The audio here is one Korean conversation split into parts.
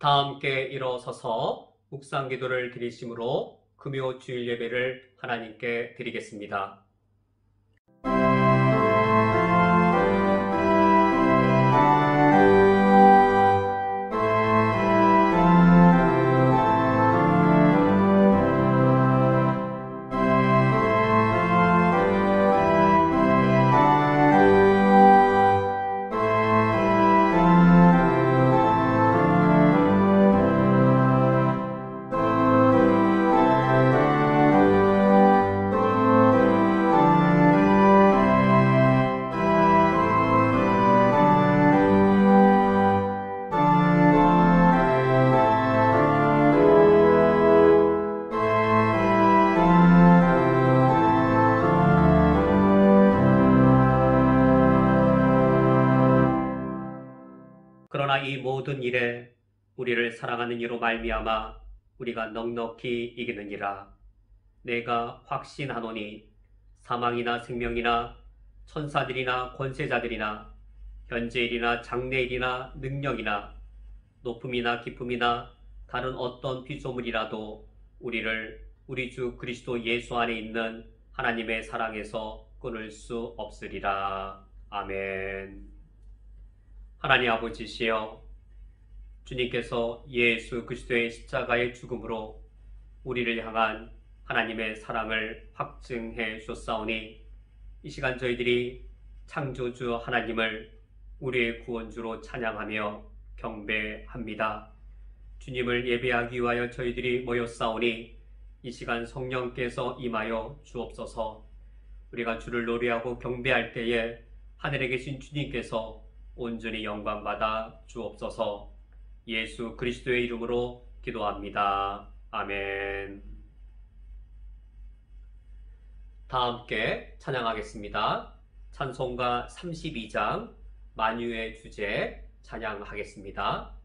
다 함께 일어서서 묵상 기도를 드리심으로 금요 주일 예배를 하나님께 드리겠습니다. 그러나 이 모든 일에 우리를 사랑하는 이로 말미암아 우리가 넉넉히 이기느니라. 내가 확신하노니 사망이나 생명이나 천사들이나 권세자들이나 현재일이나 장래일이나 능력이나 높음이나 깊음이나 다른 어떤 피조물이라도 우리를 우리 주 그리스도 예수 안에 있는 하나님의 사랑에서 끊을 수 없으리라. 아멘. 하나님 아버지시여, 주님께서 예수 그리스도의 십자가의 죽음으로 우리를 향한 하나님의 사랑을 확증해 주셨사오니 이 시간 저희들이 창조주 하나님을 우리의 구원주로 찬양하며 경배합니다. 주님을 예배하기 위하여 저희들이 모였사오니 이 시간 성령께서 임하여 주옵소서. 우리가 주를 노래하고 경배할 때에 하늘에 계신 주님께서 온전히 영광받아 주옵소서. 예수 그리스도의 이름으로 기도합니다. 아멘. 다 함께 찬양하겠습니다. 찬송가 32장 만유의 주제 찬양하겠습니다.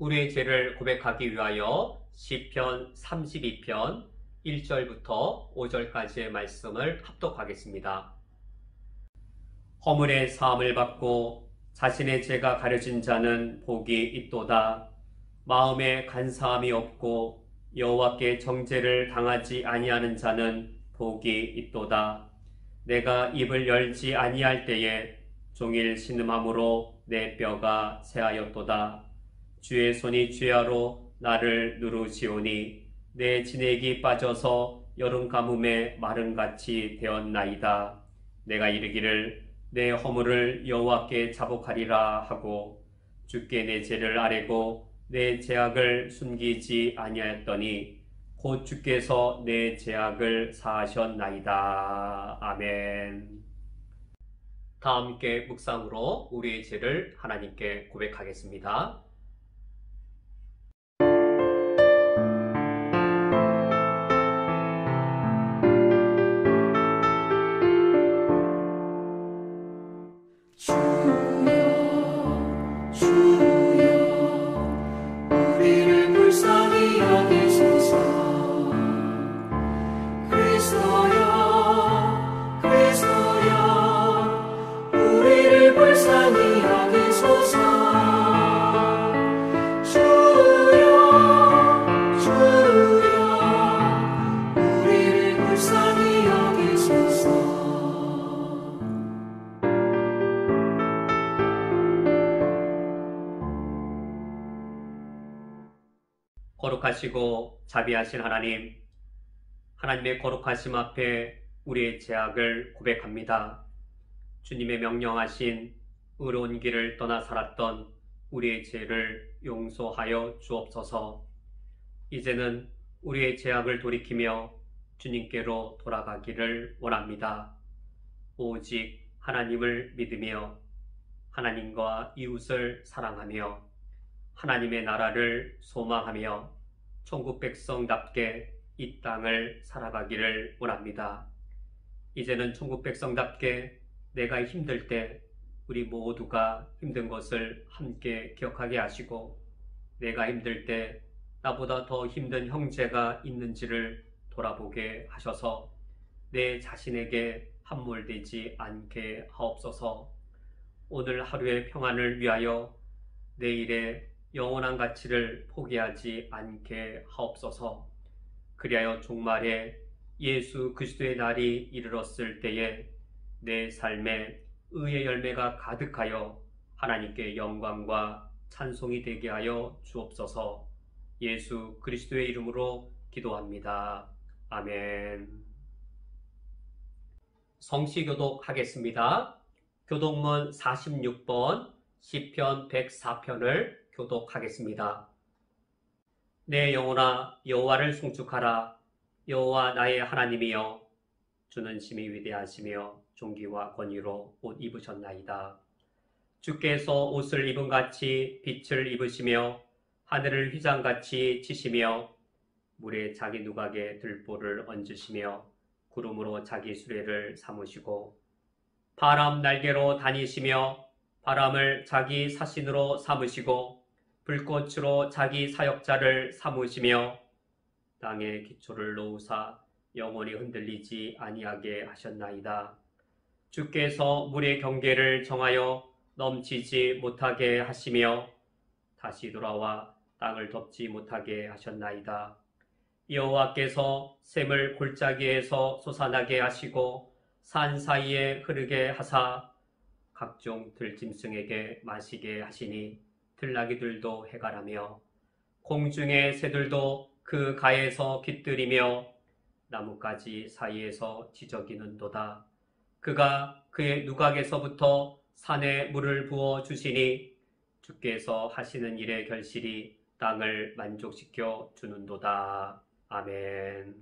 우리의 죄를 고백하기 위하여 시편 32편 1절부터 5절까지의 말씀을 합독하겠습니다. 허물의 사함을 받고 자신의 죄가 가려진 자는 복이 있도다. 마음에 간사함이 없고 여호와께 정죄를 당하지 아니하는 자는 복이 있도다. 내가 입을 열지 아니할 때에 종일 신음함으로 내 뼈가 새하였도다. 주의 손이 주야로 나를 누르시오니 내 진액이 빠져서 여름 가뭄에 마른같이 되었나이다. 내가 이르기를 내 허물을 여호와께 자복하리라 하고 주께 내 죄를 아뢰고 내 죄악을 숨기지 아니하였더니 곧 주께서 내 죄악을 사하셨나이다. 아멘. 다 함께 묵상으로 우리의 죄를 하나님께 고백하겠습니다. 거룩하시고 자비하신 하나님, 하나님의 거룩하심 앞에 우리의 죄악을 고백합니다. 주님의 명령하신 의로운 길을 떠나 살았던 우리의 죄를 용서하여 주옵소서. 이제는 우리의 죄악을 돌이키며 주님께로 돌아가기를 원합니다. 오직 하나님을 믿으며 하나님과 이웃을 사랑하며 하나님의 나라를 소망하며 천국 백성답게 이 땅을 살아가기를 원합니다. 이제는 천국 백성답게 내가 힘들 때 우리 모두가 힘든 것을 함께 기억하게 하시고 내가 힘들 때 나보다 더 힘든 형제가 있는지를 돌아보게 하셔서 내 자신에게 함몰되지 않게 하옵소서. 오늘 하루의 평안을 위하여 내일의 영원한 가치를 포기하지 않게 하옵소서. 그리하여 종말에 예수 그리스도의 날이 이르렀을 때에 내 삶에 의의 열매가 가득하여 하나님께 영광과 찬송이 되게 하여 주옵소서. 예수 그리스도의 이름으로 기도합니다. 아멘. 성시교독 하겠습니다. 교독문 46번 시편 104편을 교독하겠습니다. 내 영혼아 여호와를 송축하라. 여호와 나의 하나님이여 주는 심히 위대하시며 존귀와 권위로 옷 입으셨나이다. 주께서 옷을 입은 같이 빛을 입으시며 하늘을 휘장같이 치시며 물에 자기 누각에 들보를 얹으시며 구름으로 자기 수레를 삼으시고 바람 날개로 다니시며 바람을 자기 사신으로 삼으시고 불꽃으로 자기 사역자를 삼으시며 땅에 기초를 놓으사 영원히 흔들리지 아니하게 하셨나이다. 주께서 물의 경계를 정하여 넘치지 못하게 하시며 다시 돌아와 땅을 덮지 못하게 하셨나이다. 여호와께서 샘을 골짜기에서 솟아나게 하시고 산 사이에 흐르게 하사 각종 들짐승에게 마시게 하시니 들나귀들도 해가라며 공중의 새들도 그 가에서 깃들이며 나뭇가지 사이에서 지저귀는도다. 그가 그의 누각에서부터 산에 물을 부어 주시니 주께서 하시는 일의 결실이 땅을 만족시켜 주는도다. 아멘.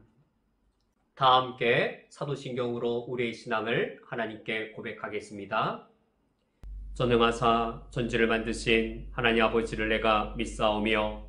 다 함께 사도신경으로 우리의 신앙을 하나님께 고백하겠습니다. 전능하사 전지를 만드신 하나님 아버지를 내가 믿사오며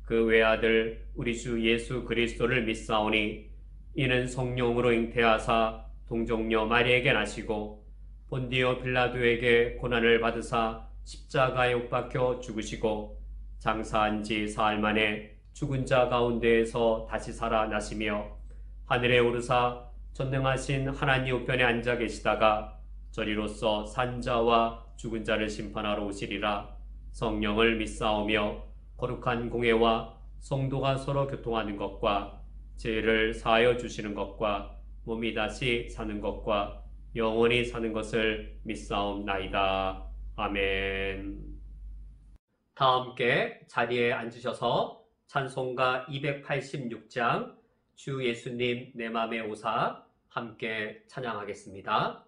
그 외아들 우리 주 예수 그리스도를 믿사오니 이는 성령으로 잉태하사 동정녀 마리에게 나시고 본디오 빌라도에게 고난을 받으사 십자가에 못 박혀 죽으시고 장사한 지 사흘 만에 죽은 자 가운데에서 다시 살아나시며 하늘에 오르사 전능하신 하나님 우편에 앉아 계시다가 저리로서 산자와 죽은 자를 심판하러 오시리라. 성령을 믿사오며 거룩한 공회와 성도가 서로 교통하는 것과 죄를 사하여 주시는 것과 몸이 다시 사는 것과 영원히 사는 것을 믿사옵나이다. 아멘. 다 함께 자리에 앉으셔서 찬송가 286장 주 예수님 내 맘에 오사 함께 찬양하겠습니다.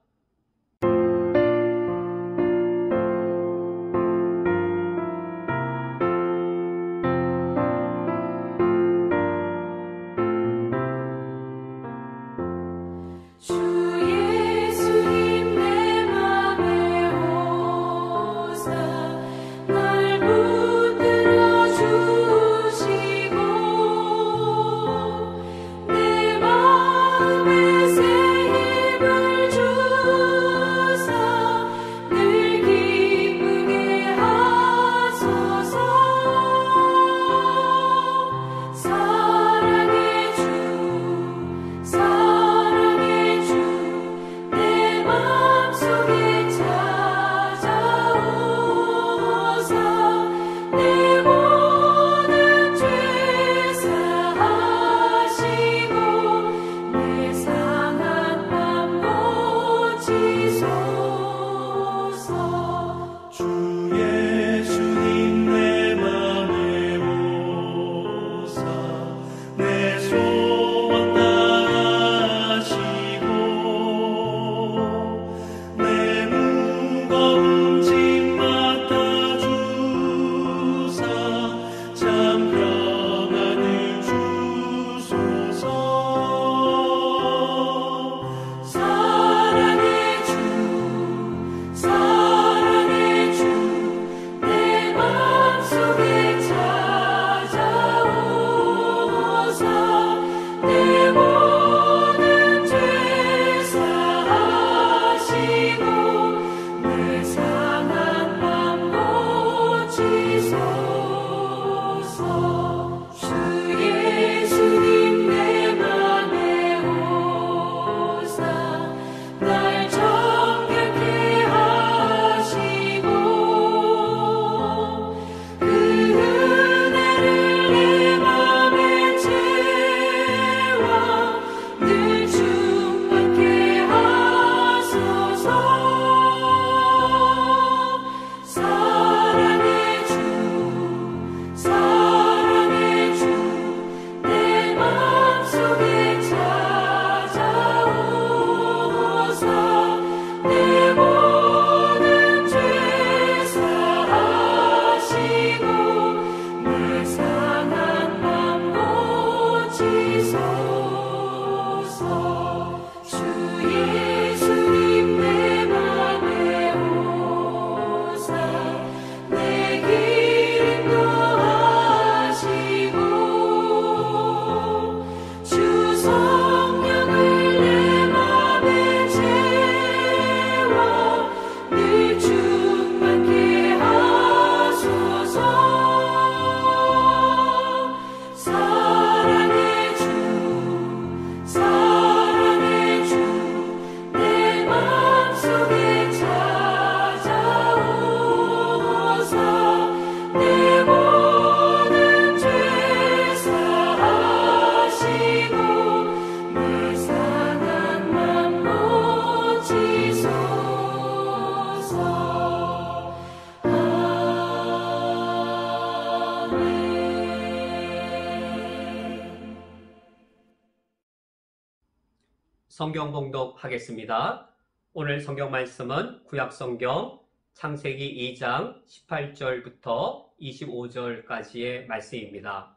성경 봉독하겠습니다. 오늘 성경 말씀은 구약성경 창세기 2장 18절부터 25절까지의 말씀입니다.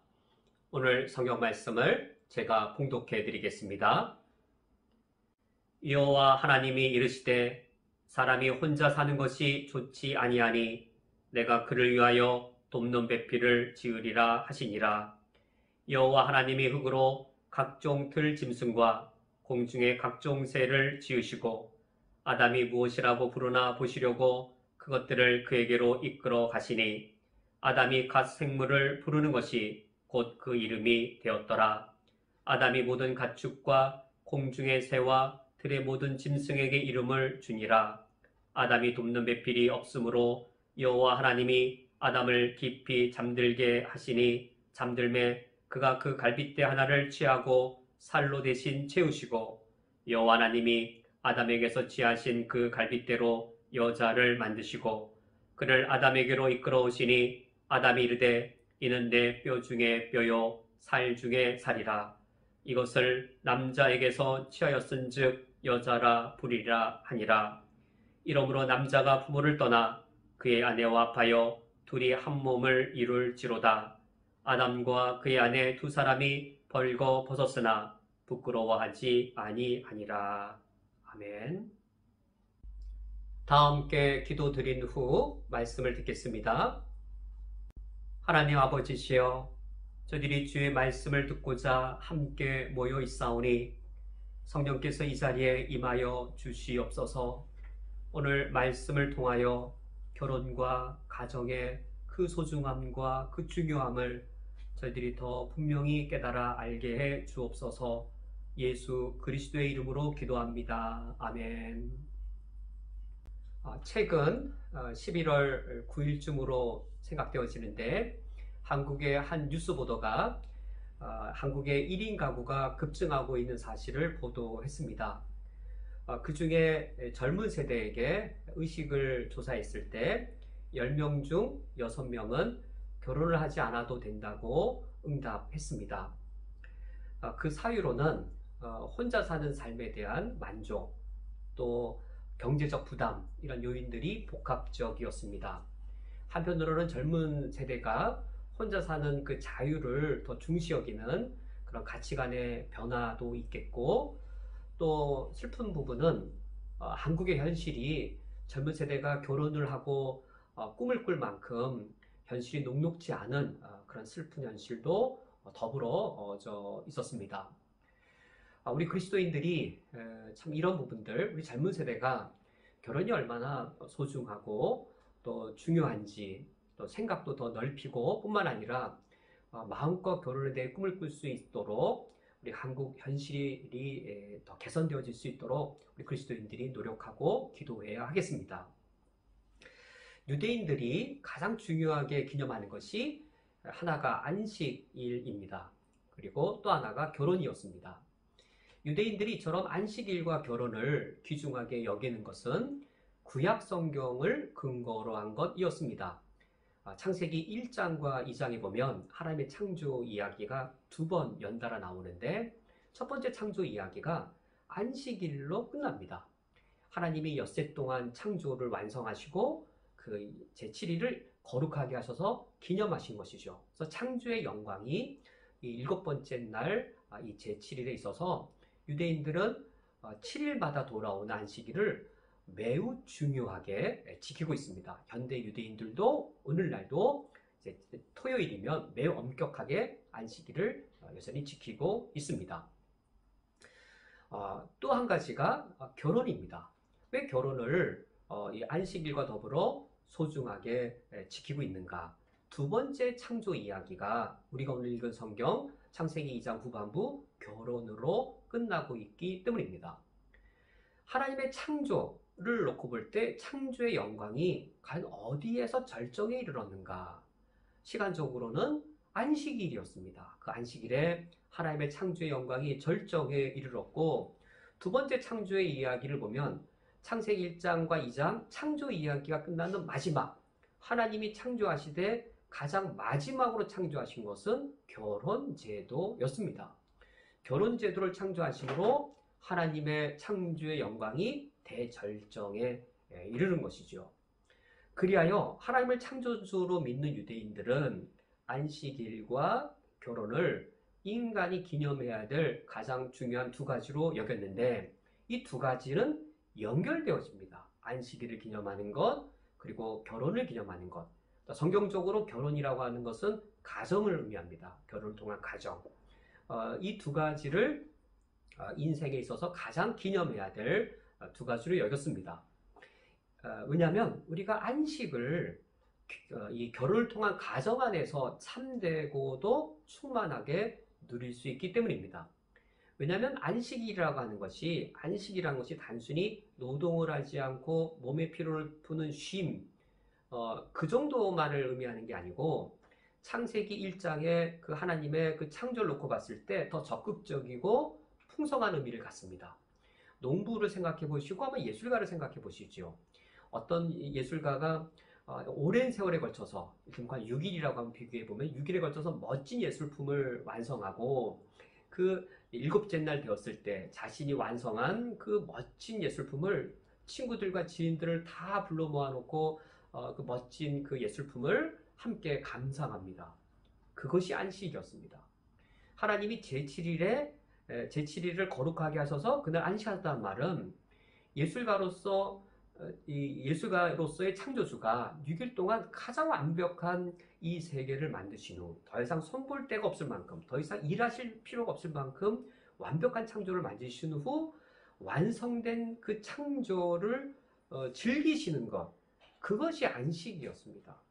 오늘 성경 말씀을 제가 봉독해 드리겠습니다. 여호와 하나님이 이르시되 사람이 혼자 사는 것이 좋지 아니하니 내가 그를 위하여 돕는 배필을 지으리라 하시니라. 여호와 하나님이 흙으로 각종 들 짐승과 공중의 각종 새를 지으시고 아담이 무엇이라고 부르나 보시려고 그것들을 그에게로 이끌어 가시니 아담이 갓 생물을 부르는 것이 곧 그 이름이 되었더라. 아담이 모든 가축과 공중의 새와 들의 모든 짐승에게 이름을 주니라. 아담이 돕는 배필이 없으므로 여호와 하나님이 아담을 깊이 잠들게 하시니 잠들매 그가 그 갈빗대 하나를 취하고 살로 대신 채우시고 여호와 하나님이 아담에게서 취하신 그 갈빗대로 여자를 만드시고 그를 아담에게로 이끌어 오시니 아담이 이르되 이는 내 뼈 중에 뼈요 살 중에 살이라. 이것을 남자에게서 취하였은즉 여자라 부리라 하니라. 이러므로 남자가 부모를 떠나 그의 아내와 합하여 둘이 한 몸을 이룰지로다. 아담과 그의 아내 두 사람이 벌거 벗었으나 부끄러워하지 아니하니라. 아멘. 다 함께 기도드린 후 말씀을 듣겠습니다. 하나님 아버지시여, 저희들이 주의 말씀을 듣고자 함께 모여 있사오니 성령께서 이 자리에 임하여 주시옵소서. 오늘 말씀을 통하여 결혼과 가정의 그 소중함과 그 중요함을 저희들이 더 분명히 깨달아 알게 해 주옵소서. 예수 그리스도의 이름으로 기도합니다. 아멘. 최근 11월 9일쯤으로 생각되어지는데 한국의 한 뉴스 보도가 한국의 1인 가구가 급증하고 있는 사실을 보도했습니다. 그 중에 젊은 세대에게 의식을 조사했을 때 10명 중 6명은 결혼을 하지 않아도 된다고 응답했습니다. 그 사유로는 혼자 사는 삶에 대한 만족, 또 경제적 부담, 이런 요인들이 복합적이었습니다. 한편으로는 젊은 세대가 혼자 사는 그 자유를 더 중시 여기는 그런 가치관의 변화도 있겠고, 또 슬픈 부분은 한국의 현실이 젊은 세대가 결혼을 하고 꿈을 꿀 만큼 현실이 녹록지 않은 그런 슬픈 현실도 더불어 있었습니다. 우리 그리스도인들이 참 이런 부분들, 우리 젊은 세대가 결혼이 얼마나 소중하고 또 중요한지, 또 생각도 더 넓히고 뿐만 아니라 마음껏 결혼에 대해 꿈을 꿀 수 있도록 우리 한국 현실이 더 개선되어질 수 있도록 우리 그리스도인들이 노력하고 기도해야 하겠습니다. 유대인들이 가장 중요하게 기념하는 것이 하나가 안식일입니다. 그리고 또 하나가 결혼이었습니다. 유대인들이 이처럼 안식일과 결혼을 귀중하게 여기는 것은 구약 성경을 근거로 한 것이었습니다. 창세기 1장과 2장에 보면 하나님의 창조 이야기가 두 번 연달아 나오는데 첫 번째 창조 이야기가 안식일로 끝납니다. 하나님이 엿새 동안 창조를 완성하시고 그 제7일을 거룩하게 하셔서 기념하신 것이죠. 그래서 창조의 영광이 이 7번째 날 이 제7일에 있어서 유대인들은 7일마다 돌아오는 안식일을 매우 중요하게 지키고 있습니다. 현대 유대인들도 오늘날도 이제 토요일이면 매우 엄격하게 안식일을 여전히 지키고 있습니다. 또 한 가지가 결혼입니다. 왜 결혼을 이 안식일과 더불어 소중하게 지키고 있는가? 두 번째 창조 이야기가 우리가 오늘 읽은 성경 창세기 2장 후반부 결혼으로 끝나고 있기 때문입니다. 하나님의 창조를 놓고 볼 때 창조의 영광이 과연 어디에서 절정에 이르렀는가? 시간적으로는 안식일이었습니다. 그 안식일에 하나님의 창조의 영광이 절정에 이르렀고, 두 번째 창조의 이야기를 보면 창세기 1장과 2장 창조 이야기가 끝나는 마지막, 하나님이 창조하시되 가장 마지막으로 창조하신 것은 결혼제도였습니다. 결혼제도를 창조하심으로 하나님의 창조의 영광이 대절정에 이르는 것이죠. 그리하여 하나님을 창조주로 믿는 유대인들은 안식일과 결혼을 인간이 기념해야 될 가장 중요한 두 가지로 여겼는데, 이 두 가지는 연결되어집니다. 안식일을 기념하는 것, 그리고 결혼을 기념하는 것. 성경적으로 결혼이라고 하는 것은 가정을 의미합니다. 결혼을 통한 가정. 이 두 가지를 인생에 있어서 가장 기념해야 될 두 가지로 여겼습니다. 왜냐하면 우리가 안식을 이 결혼을 통한 가정 안에서 참되고도 충만하게 누릴 수 있기 때문입니다. 왜냐하면 안식이라는 것이 단순히 노동을 하지 않고 몸의 피로를 푸는 쉼, 그 정도만을 의미하는 게 아니고, 창세기 1장에 그 하나님의 그 창조를 놓고 봤을 때 더 적극적이고 풍성한 의미를 갖습니다. 농부를 생각해 보시고 한번 예술가를 생각해 보시죠. 어떤 예술가가 오랜 세월에 걸쳐서, 한 6일이라고 한번 비교해 보면 6일에 걸쳐서 멋진 예술품을 완성하고, 그 일곱째 날 되었을 때 자신이 완성한 그 멋진 예술품을 친구들과 지인들을 다 불러 모아놓고 그 멋진 그 예술품을 함께 감상합니다. 그것이 안식이었습니다. 하나님이 제7일을 거룩하게 하셔서 그날 안식하셨다는 말은 예술가로서의 창조주가 6일 동안 가장 완벽한 이 세계를 만드신 후 더 이상 손볼 데가 없을 만큼, 더 이상 일하실 필요가 없을 만큼 완벽한 창조를 만드신 후 완성된 그 창조를 즐기시는 것, 그것이 안식이었습니다.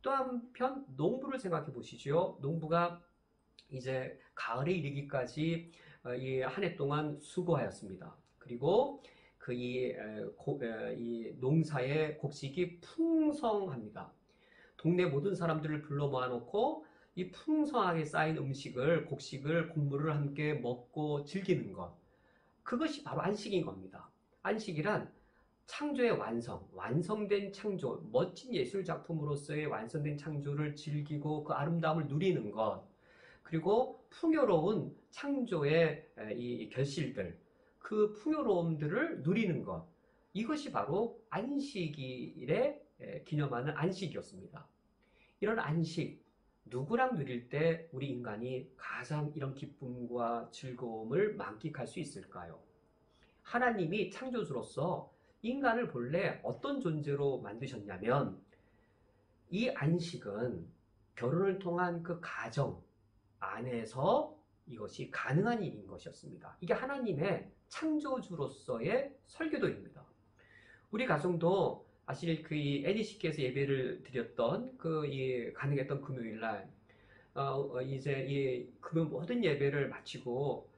또 한편 농부를 생각해 보시죠. 농부가 이제 가을에 이르기까지 이 한 해 동안 수고하였습니다. 그리고 이 농사의 곡식이 풍성합니다. 동네 모든 사람들을 불러 모아놓고 이 풍성하게 쌓인 곡식을, 곡물을 함께 먹고 즐기는 것. 그것이 바로 안식인 겁니다. 안식이란 창조의 완성된 창조, 멋진 예술작품으로서의 완성된 창조를 즐기고 그 아름다움을 누리는 것, 그리고 풍요로운 창조의 이 결실들, 그 풍요로움들을 누리는 것, 이것이 바로 안식일에 기념하는 안식이었습니다. 이런 안식, 누구랑 누릴 때 우리 인간이 가장 이런 기쁨과 즐거움을 만끽할 수 있을까요? 하나님이 창조주로서 인간을 본래 어떤 존재로 만드셨냐면, 이 안식은 결혼을 통한 그 가정 안에서 이것이 가능한 일인 것이었습니다. 이게 하나님의 창조주로서의 설계도입니다. 우리 가정도 사실 그 NEC께서 예배를 드렸던 가능했던 금요일 날, 이제 이 금요 모든 예배를 마치고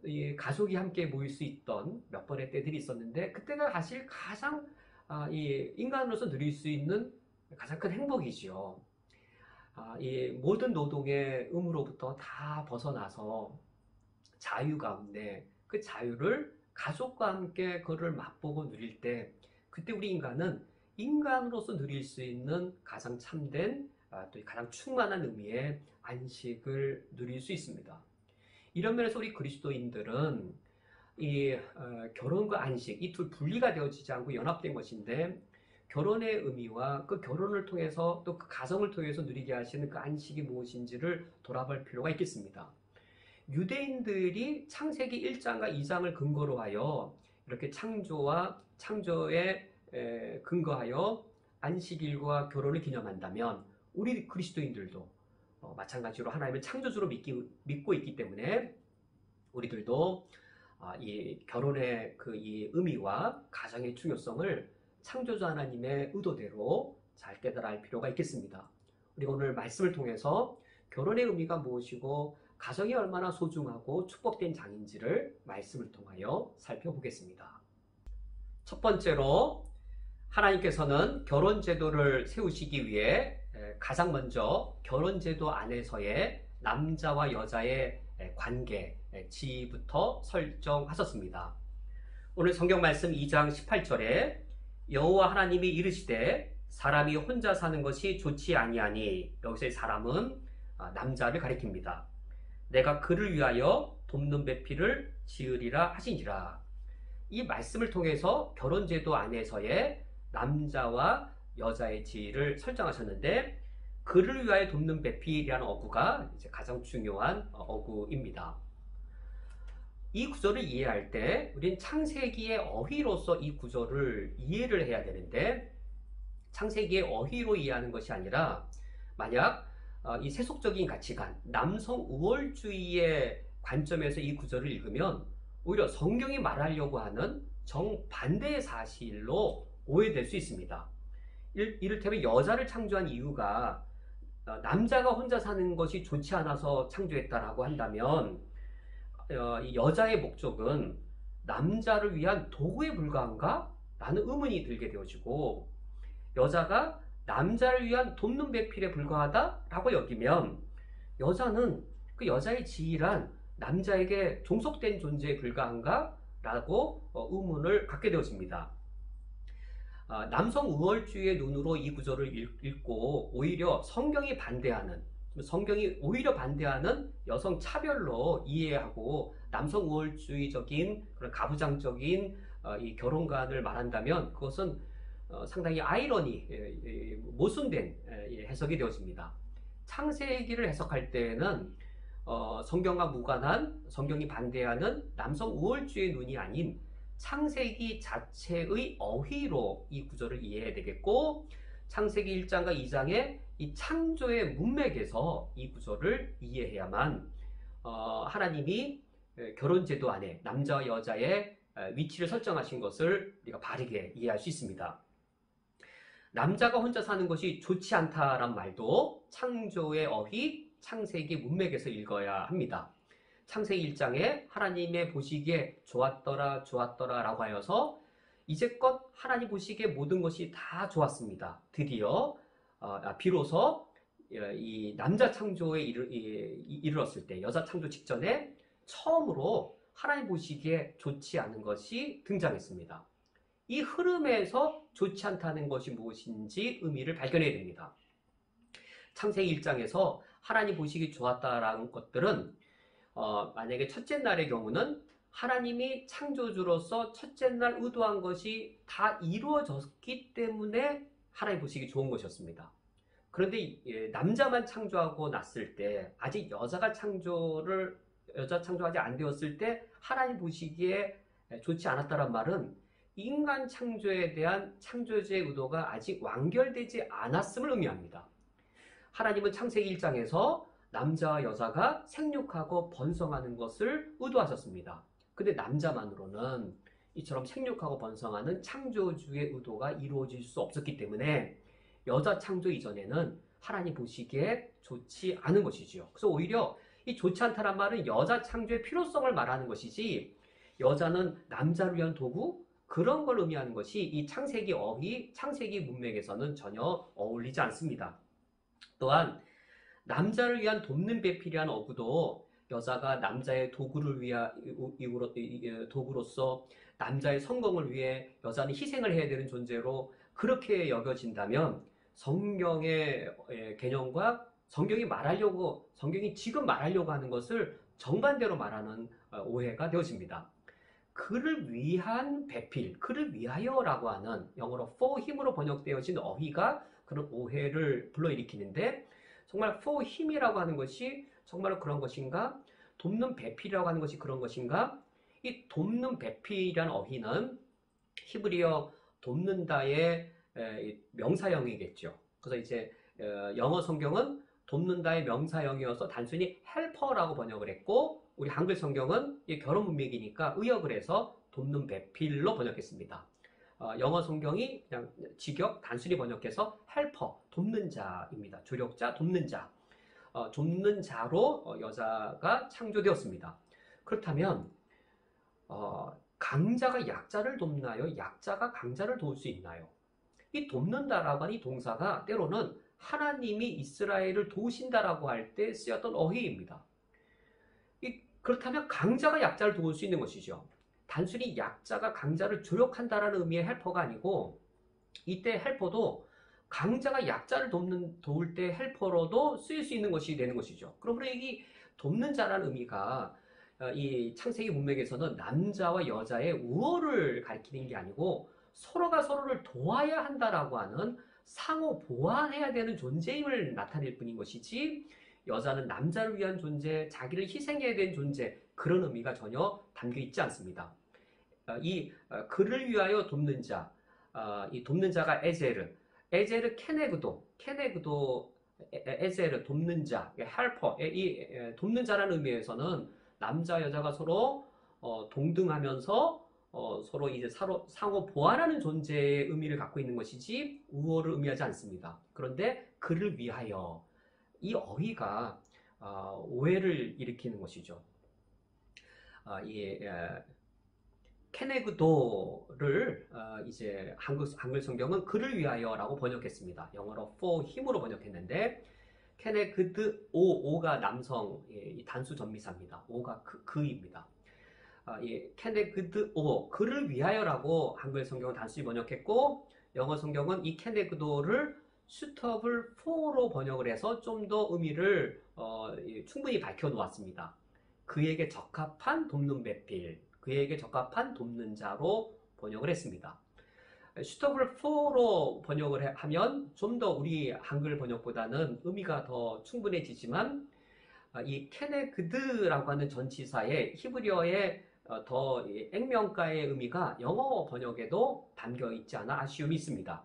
이 가족이 함께 모일 수 있던 몇 번의 때들이 있었는데, 그때가 사실 가장 이 인간으로서 누릴 수 있는 가장 큰 행복이지요. 이 모든 노동의 의무로부터 다 벗어나서 자유 가운데 그 자유를 가족과 함께 그를 맛보고 누릴 때, 그때 우리 인간은 인간으로서 누릴 수 있는 가장 참된, 또 가장 충만한 의미의 안식을 누릴 수 있습니다. 이런 면에서 우리 그리스도인들은 이 결혼과 안식, 이 둘 분리가 되어지지 않고 연합된 것인데, 결혼의 의미와 그 결혼을 통해서 또 그 가정을 통해서 누리게 하시는 그 안식이 무엇인지를 돌아볼 필요가 있겠습니다. 유대인들이 창세기 1장과 2장을 근거로 하여 이렇게 창조에 근거하여 안식일과 결혼을 기념한다면, 우리 그리스도인들도 마찬가지로 하나님을 창조주로 믿고 있기 때문에 우리들도 이 결혼의 이 의미와 가정의 중요성을 창조주 하나님의 의도대로 잘 깨달아 할 필요가 있겠습니다. 우리가 오늘 말씀을 통해서 결혼의 의미가 무엇이고 가정이 얼마나 소중하고 축복된 장인지를 말씀을 통하여 살펴보겠습니다. 첫 번째로, 하나님께서는 결혼제도를 세우시기 위해 가장 먼저 결혼제도 안에서의 남자와 여자의 관계, 지위부터 설정하셨습니다. 오늘 성경 말씀 2장 18절에 여호와 하나님이 이르시되 사람이 혼자 사는 것이 좋지 아니하니, 여기서의 사람은 남자를 가리킵니다. 내가 그를 위하여 돕는 배필을 지으리라 하시니라. 이 말씀을 통해서 결혼제도 안에서의 남자와 여자의 지위를 설정하셨는데, 그를 위하여 돕는 배필이라는 어구가 이제 가장 중요한 어구입니다. 이 구절을 이해할 때 우린 창세기의 어휘로서 이 구절을 이해를 해야 되는데, 창세기의 어휘로 이해하는 것이 아니라, 만약 이 세속적인 가치관, 남성 우월주의의 관점에서 이 구절을 읽으면 오히려 성경이 말하려고 하는 정반대의 사실로 오해될 수 있습니다. 이를테면 여자를 창조한 이유가 남자가 혼자 사는 것이 좋지 않아서 창조했다라고 한다면, 이 여자의 목적은 남자를 위한 도구에 불과한가? 라는 의문이 들게 되어지고, 여자가 남자를 위한 돕는 배필에 불과하다라고 여기면, 여자는 그 여자의 지위란 남자에게 종속된 존재에 불과한가? 라고 의문을 갖게 되어집니다. 남성 우월주의의 눈으로 이 구절을 읽고 오히려 성경이 오히려 반대하는 여성 차별로 이해하고 남성 우월주의적인 그런 가부장적인 이 결혼관을 말한다면 그것은 상당히 모순된 해석이 되어집니다. 창세기를 해석할 때에는 성경과 무관한 성경이 반대하는 남성 우월주의 눈이 아닌 창세기 자체의 어휘로 이 구절을 이해해야 되겠고, 창세기 1장과 2장의 이 창조의 문맥에서 이 구절을 이해해야만 하나님이 결혼제도 안에 남자와 여자의 위치를 설정하신 것을 우리가 바르게 이해할 수 있습니다. 남자가 혼자 사는 것이 좋지 않다란 말도 창조의 어휘, 창세기 문맥에서 읽어야 합니다. 창세기 1장에 하나님의 보시기에 좋았더라 라고 하여서 이제껏 하나님 보시기에 모든 것이 다 좋았습니다. 드디어 비로소 이 남자 창조에 이르렀을 때, 여자 창조 직전에 처음으로 하나님 보시기에 좋지 않은 것이 등장했습니다. 이 흐름에서 좋지 않다는 것이 무엇인지 의미를 발견해야 됩니다. 창세기 1장에서 하나님 보시기 좋았다라는 것들은 만약에 첫째 날의 경우는 하나님이 창조주로서 첫째 날 의도한 것이 다 이루어졌기 때문에 하나님 보시기 좋은 것이었습니다. 그런데 남자만 창조하고 났을 때, 아직 여자 창조하지 안 되었을 때 하나님 보시기에 좋지 않았다는 말은 인간 창조에 대한 창조주의 의도가 아직 완결되지 않았음을 의미합니다. 하나님은 창세기 1장에서 남자와 여자가 생육하고 번성하는 것을 의도하셨습니다. 근데 남자만으로는 이처럼 생육하고 번성하는 창조주의 의도가 이루어질 수 없었기 때문에 여자 창조 이전에는 하나님 보시기에 좋지 않은 것이지요. 그래서 오히려 이 좋지 않다는 말은 여자 창조의 필요성을 말하는 것이지, 여자는 남자를 위한 도구, 그런 걸 의미하는 것이 이 창세기 어휘, 창세기 문맥에서는 전혀 어울리지 않습니다. 또한 남자를 위한 돕는 배필이란 어구도 여자가 남자의 도구로서 남자의 성공을 위해 여자는 희생을 해야 되는 존재로 그렇게 여겨진다면 성경의 개념과 성경이 지금 말하려고 하는 것을 정반대로 말하는 오해가 되어집니다. 그를 위한 배필, 그를 위하여라고 하는 영어로 for him으로 번역되어진 어휘가 그런 오해를 불러일으키는데, 정말 for him이라고 하는 것이 정말 그런 것인가? 돕는 배필이라고 하는 것이 그런 것인가? 이 돕는 배필이라는 어휘는 히브리어 돕는다의 명사형이겠죠. 그래서 이제 영어 성경은 돕는다의 명사형이어서 단순히 helper라고 번역을 했고, 우리 한글 성경은 결혼 문맥이니까 의역을 해서 돕는 배필로 번역했습니다. 영어 성경이 그냥 직역 단순히 번역해서 helper, 돕는 자입니다. 조력자, 돕는 자. 돕는 자로 여자가 창조되었습니다. 그렇다면 강자가 약자를 돕나요? 약자가 강자를 도울 수 있나요? 이 돕는다라고 하는 이 동사가 때로는 하나님이 이스라엘을 도우신다라고 할 때 쓰였던 어휘입니다. 그렇다면 강자가 약자를 도울 수 있는 것이죠. 단순히 약자가 강자를 조력한다라는 의미의 헬퍼가 아니고, 이때 헬퍼도 강자가 약자를 도울 때 헬퍼로도 쓰일 수 있는 것이 되는 것이죠. 그러므로 이 돕는 자라는 의미가 이 창세기 문맥에서는 남자와 여자의 우월을 가리키는 게 아니고 서로가 서로를 도와야 한다라고 하는 상호 보완해야 되는 존재임을 나타낼 뿐인 것이지, 여자는 남자를 위한 존재, 자기를 희생해야 되는 존재, 그런 의미가 전혀 담겨 있지 않습니다. 그를 위하여 돕는 자, 이 돕는 자가 에제르 케네그도, 에제르 돕는 자, 헬퍼, 이 돕는 자라는 의미에서는 남자 여자가 서로 동등하면서 서로 이제 상호 보완하는 존재의 의미를 갖고 있는 것이지 우월을 의미하지 않습니다. 그런데 그를 위하여, 이 어휘가 오해를 일으키는 것이죠. 케네그도를 이제 한글 성경은 그를 위하여라고 번역했습니다. 영어로 for him으로 번역했는데, 케네그드 오가 남성 단수 전미사입니다. 오가 그입니다. 이 케네그드 오 그를 위하여라고 한글 성경은 단순히 번역했고 영어 성경은 이 케네그도를 suitable for로 번역을 해서 좀 더 의미를 충분히 밝혀 놓았습니다. 그에게 적합한 돕는 배필, 그에게 적합한 돕는 자로 번역을 했습니다. suitable for로 번역을 하면 좀 더 우리 한글 번역보다는 의미가 더 충분해지지만 이 케네그드라고 하는 전치사의 히브리어의 더 액면가의 의미가 영어 번역에도 담겨 있지 않아 아쉬움이 있습니다.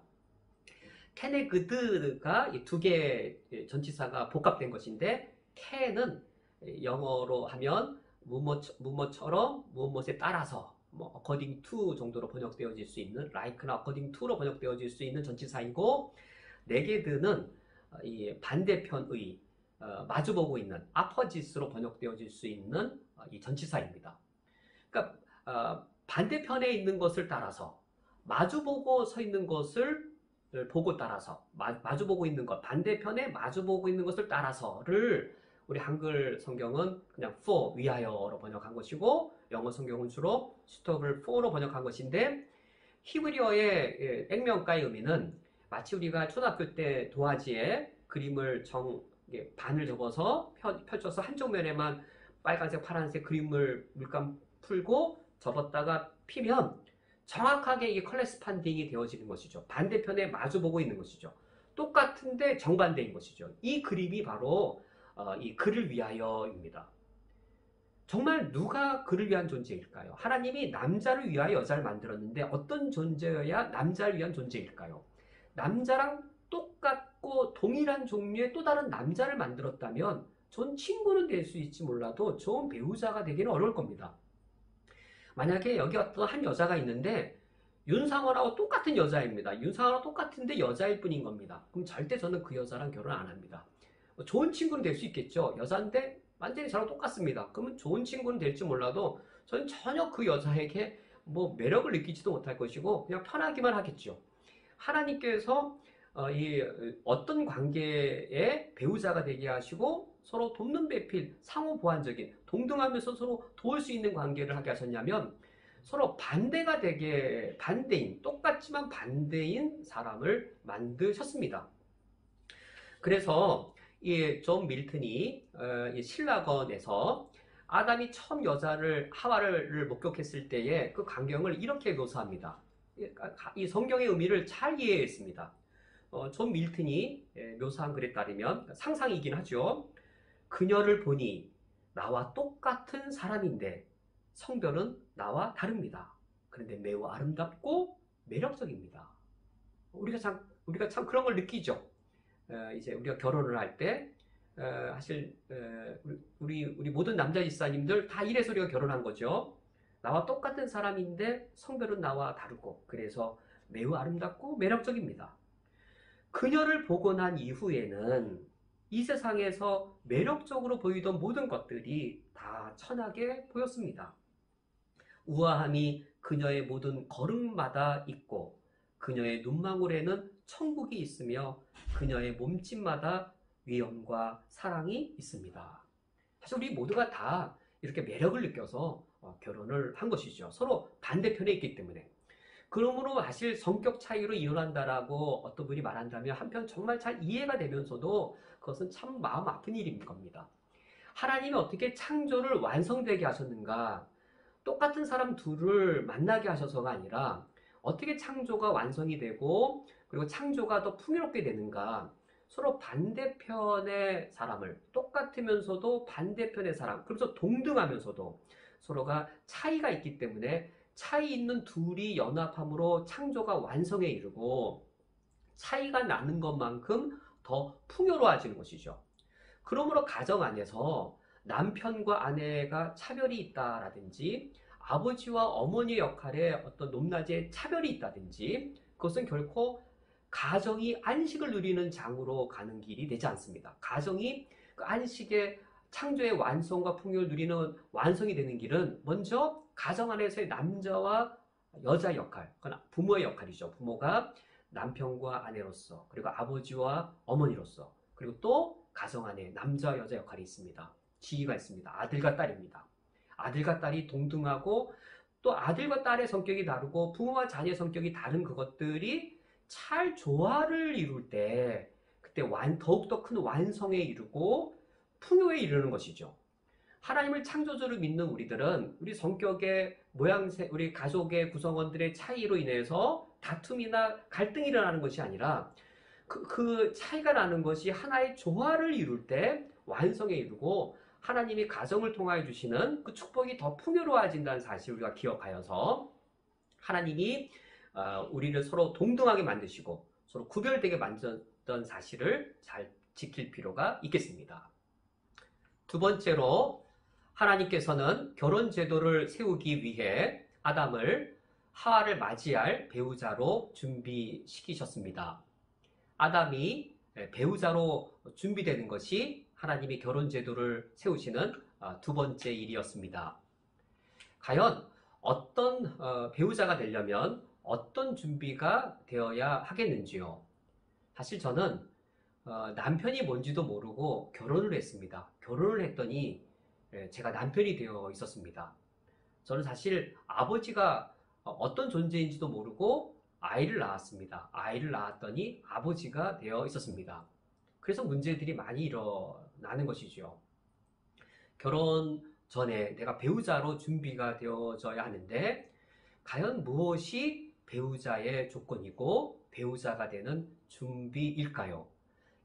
케네그드가 두 개의 전치사가 복합된 것인데 케는 영어로 하면 무엇처럼 무엇에 따라서 according to 정도로 번역되어질 수 있는 like나 according to로 번역되어질 수 있는 전치사이고 네게드는 이 반대편의 마주보고 있는 opposite로 번역되어질 수 있는 이 전치사입니다. 그러니까 반대편에 있는 것을 따라서 마주보고 서 있는 것을 보고 따라서 마주보고 있는 것 반대편에 마주보고 있는 것을 따라서를 우리 한글 성경은 그냥 for 위하여로 번역한 것이고 영어 성경은 주로 suitable for로 번역한 것인데 히브리어의 액면가의 의미는 마치 우리가 초등학교 때 도화지에 그림을 반을 접어서 펼쳐서 한쪽 면에만 빨간색 파란색 그림을 물감 풀고 접었다가 피면 정확하게 이게 컬레스판딩이 되어지는 것이죠. 반대편에 마주보고 있는 것이죠. 똑같은데 정반대인 것이죠. 이 그림이 바로 이 그를 위하여입니다. 정말 누가 그를 위한 존재일까요? 하나님이 남자를 위하여 여자를 만들었는데 어떤 존재여야 남자를 위한 존재일까요? 남자랑 똑같고 동일한 종류의 또 다른 남자를 만들었다면 전 친구는 될 수 있지 몰라도 좋은 배우자가 되기는 어려울 겁니다. 만약에 여기 어떤 한 여자가 있는데 윤상원하고 똑같은 여자입니다. 윤상원하고 똑같은데 여자일 뿐인 겁니다. 그럼 절대 저는 그 여자랑 결혼 안 합니다. 좋은 친구는 될 수 있겠죠. 여자인데 완전히 저랑 똑같습니다. 그러면 좋은 친구는 될지 몰라도 저는 전혀 그 여자에게 매력을 느끼지도 못할 것이고 그냥 편하기만 하겠죠. 하나님께서 어떤 관계의 배우자가 되게 하시고 서로 돕는 배필, 상호 보완적인, 동등하면서 서로 도울 수 있는 관계를 하게 하셨냐면 서로 반대가 되게 반대인, 똑같지만 반대인 사람을 만드셨습니다. 그래서 이 존 밀턴이 신라건에서 아담이 처음 하와를 목격했을 때의 그 광경을 이렇게 묘사합니다. 이 성경의 의미를 잘 이해했습니다. 존 밀턴이 묘사한 글에 따르면 상상이긴 하죠. 그녀를 보니 나와 똑같은 사람인데 성별은 나와 다릅니다. 그런데 매우 아름답고 매력적입니다. 우리가 참 그런 걸 느끼죠. 이제 우리가 결혼을 할 때 사실 우리 모든 남자 집사님들 다 이래서 우리가 결혼한 거죠. 나와 똑같은 사람인데 성별은 나와 다르고 그래서 매우 아름답고 매력적입니다. 그녀를 보고 난 이후에는 이 세상에서 매력적으로 보이던 모든 것들이 다 천하게 보였습니다. 우아함이 그녀의 모든 걸음마다 있고 그녀의 눈망울에는 천국이 있으며 그녀의 몸짓마다 위엄과 사랑이 있습니다. 사실 우리 모두가 다 이렇게 매력을 느껴서 결혼을 한 것이죠. 서로 반대편에 있기 때문에. 그러므로 사실 성격 차이로 이혼한다라고 어떤 분이 말한다면 한편 정말 잘 이해가 되면서도 그것은 참 마음 아픈 일인 겁니다. 하나님이 어떻게 창조를 완성되게 하셨는가? 똑같은 사람 둘을 만나게 하셔서가 아니라 어떻게 창조가 완성이 되고 그리고 창조가 더 풍요롭게 되는가? 서로 반대편의 사람을 똑같으면서도 반대편의 사람, 그래서 동등하면서도 서로가 차이가 있기 때문에 차이 있는 둘이 연합함으로 창조가 완성에 이르고 차이가 나는 것만큼 더 풍요로워지는 것이죠. 그러므로 가정 안에서 남편과 아내가 차별이 있다라든지 아버지와 어머니의 역할에 어떤 높낮이의 차별이 있다든지 그것은 결코 가정이 안식을 누리는 장으로 가는 길이 되지 않습니다. 가정이 그 안식의 창조의 완성과 풍요를 누리는 완성이 되는 길은 먼저 가정 안에서의 남자와 여자 역할, 그건 부모의 역할이죠. 부모가 남편과 아내로서 그리고 아버지와 어머니로서 그리고 또 가정 안에 남자와 여자 역할이 있습니다. 지위가 있습니다. 아들과 딸입니다. 아들과 딸이 동등하고 또 아들과 딸의 성격이 다르고 부모와 자녀의 성격이 다른 그것들이 잘 조화를 이룰 때 그때 더욱더 큰 완성에 이르고 풍요에 이르는 것이죠. 하나님을 창조주로 믿는 우리들은 우리 성격의 모양새, 우리 가족의 구성원들의 차이로 인해서 다툼이나 갈등이 일어나는 것이 아니라 그 차이가 나는 것이 하나의 조화를 이룰 때 완성에 이르고 하나님이 가정을 통하여 주시는 그 축복이 더 풍요로워진다는 사실을 우리가 기억하여서 하나님이 우리를 서로 동등하게 만드시고 서로 구별되게 만들었던 사실을 잘 지킬 필요가 있겠습니다. 두 번째로 하나님께서는 결혼 제도를 세우기 위해 아담을 하와를 맞이할 배우자로 준비시키셨습니다. 아담이 배우자로 준비되는 것이 하나님이 결혼 제도를 세우시는 두 번째 일이었습니다. 과연 어떤 배우자가 되려면 어떤 준비가 되어야 하겠는지요? 사실 저는 남편이 뭔지도 모르고 결혼을 했습니다. 결혼을 했더니 제가 남편이 되어 있었습니다. 저는 사실 아버지가 어떤 존재인지도 모르고 아이를 낳았습니다. 아이를 낳았더니 아버지가 되어 있었습니다. 그래서 문제들이 많이 일어나는 것이죠. 결혼 전에 내가 배우자로 준비가 되어져야 하는데 과연 무엇이 배우자의 조건이고 배우자가 되는 준비일까요?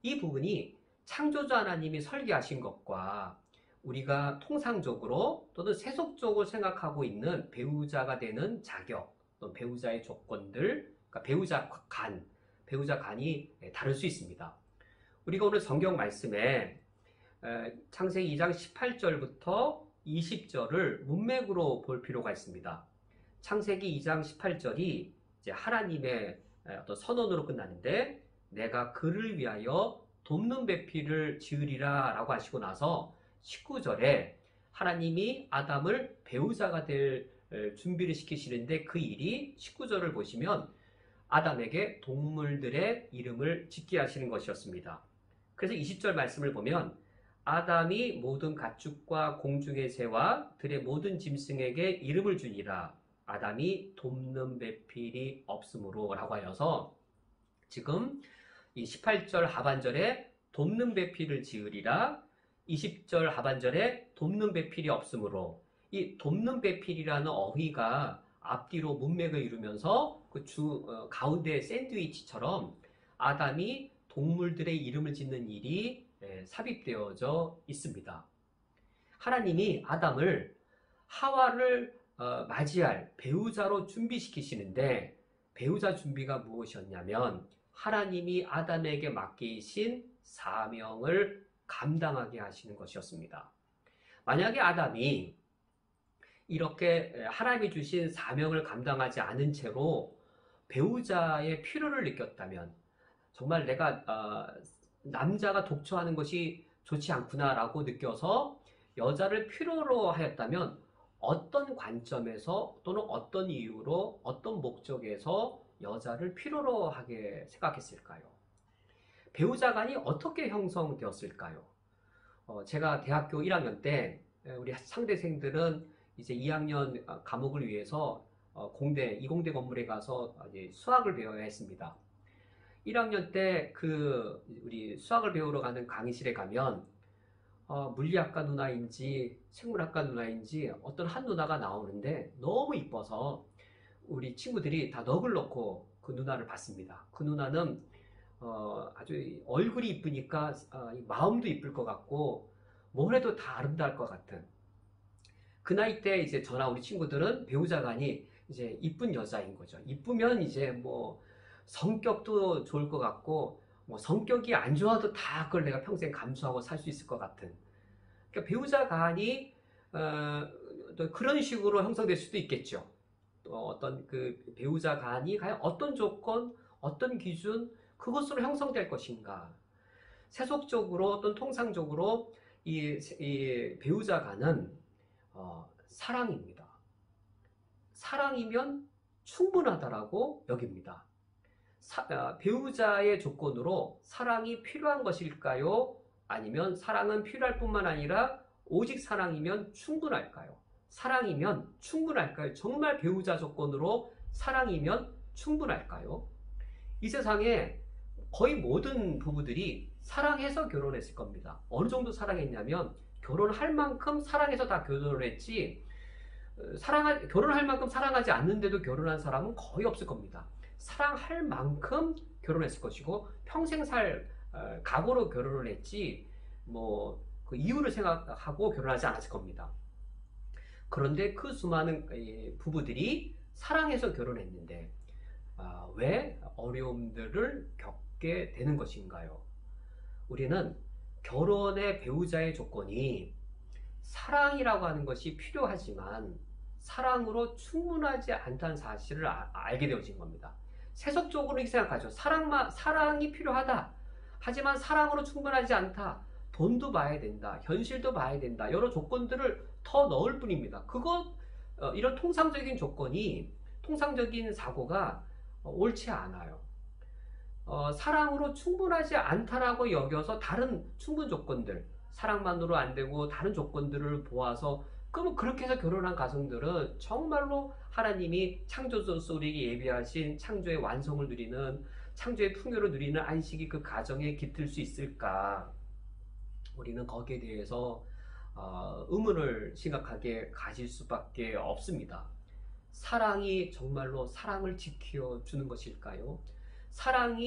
이 부분이 창조주 하나님이 설계하신 것과 우리가 통상적으로 또는 세속적으로 생각하고 있는 배우자가 되는 자격 또는 배우자의 조건들, 그러니까 배우자 간이 다를 수 있습니다. 우리가 오늘 성경 말씀에 창세기 2장 18절부터 20절을 문맥으로 볼 필요가 있습니다. 창세기 2장 18절이 이제 하나님의 어떤 선언으로 끝나는데 내가 그를 위하여 돕는 배필을 지으리라 라고 하시고 나서 19절에 하나님이 아담을 배우자가 될 준비를 시키시는데 그 일이 19절을 보시면 아담에게 동물들의 이름을 짓게 하시는 것이었습니다. 그래서 20절 말씀을 보면 아담이 모든 가축과 공중의 새와 들의 모든 짐승에게 이름을 주니라 아담이 돕는 배필이 없으므로 라고 하여서 지금 이 18절 하반절에 돕는 배필을 지으리라 20절 하반절에 돕는 배필이 없으므로 이 돕는 배필이라는 어휘가 앞뒤로 문맥을 이루면서 그 가운데 샌드위치처럼 아담이 동물들의 이름을 짓는 일이 삽입되어져 있습니다. 하나님이 아담을 하와를 맞이할 배우자로 준비시키시는데 배우자 준비가 무엇이었냐면 하나님이 아담에게 맡기신 사명을 감당하게 하시는 것이었습니다. 만약에 아담이 이렇게 하나님이 주신 사명을 감당하지 않은 채로 배우자의 필요를 느꼈다면 정말 내가 남자가 독초하는 것이 좋지 않구나라고 느껴서 여자를 필요로 하였다면 어떤 관점에서 또는 어떤 이유로 어떤 목적에서 여자를 필요로 하게 생각했을까요? 배우자 간이 어떻게 형성되었을까요? 제가 대학교 1학년 때 우리 상대생들은 이제 2학년 과목을 위해서 이공대 건물에 가서 이제 수학을 배워야 했습니다. 1학년 때 우리 수학을 배우러 가는 강의실에 가면 물리학과 누나인지 생물학과 누나인지 어떤 한 누나가 나오는데 너무 이뻐서 우리 친구들이 다 넋을 놓고 그 누나를 봤습니다. 그 누나는 아주 얼굴이 이쁘니까 마음도 이쁠 것 같고 뭘 해도 다 아름다울 것 같은 그 나이 때 이제 저나 우리 친구들은 배우자간이 이제 이쁜 여자인 거죠. 이쁘면 이제 뭐 성격도 좋을 것 같고 뭐 성격이 안 좋아도 다 그걸 내가 평생 감수하고 살 수 있을 것 같은 그러니까 배우자간이 또 그런 식으로 형성될 수도 있겠죠. 또 어떤 그 배우자간이 과연 어떤 조건, 어떤 기준 그것으로 형성될 것인가. 세속적으로 또는 통상적으로 이 배우자간은 사랑입니다. 사랑이면 충분하다라고 여깁니다. 배우자의 조건으로 사랑이 필요한 것일까요? 아니면 사랑은 필요할 뿐만 아니라 오직 사랑이면 충분할까요? 사랑이면 충분할까요? 정말 배우자 조건으로 사랑이면 충분할까요? 이 세상에 거의 모든 부부들이 사랑해서 결혼했을 겁니다. 어느 정도 사랑했냐면 결혼할 만큼 사랑해서 다 결혼을 했지, 결혼할 만큼 사랑하지 않는데도 결혼한 사람은 거의 없을 겁니다. 사랑할 만큼 결혼했을 것이고 평생 살 각오로 결혼을 했지 그 이유를 생각하고 결혼하지 않았을 겁니다. 그런데 그 수많은 부부들이 사랑해서 결혼했는데 왜 어려움들을 겪게 되는 것인가요? 우리는 결혼의 배우자의 조건이 사랑이라고 하는 것이 필요하지만 사랑으로 충분하지 않다는 사실을 알게 되어진 겁니다. 세속적으로 이렇게 생각하죠. 사랑이 필요하다. 하지만 사랑으로 충분하지 않다. 돈도 봐야 된다. 현실도 봐야 된다. 여러 조건들을 더 넣을 뿐입니다. 이런 통상적인 조건이, 통상적인 사고가 옳지 않아요. 사랑으로 충분하지 않다라고 여겨서 다른 충분 조건들, 사랑만으로 안 되고 다른 조건들을 보아서 그럼 그렇게 해서 결혼한 가정들은 정말로 하나님이 창조주로서 우리에게 예비하신 창조의 완성을 누리는, 창조의 풍요를 누리는 안식이 그 가정에 깃들 수 있을까? 우리는 거기에 대해서 의문을 심각하게 가질 수밖에 없습니다. 사랑이 정말로 사랑을 지켜주는 것일까요? 사랑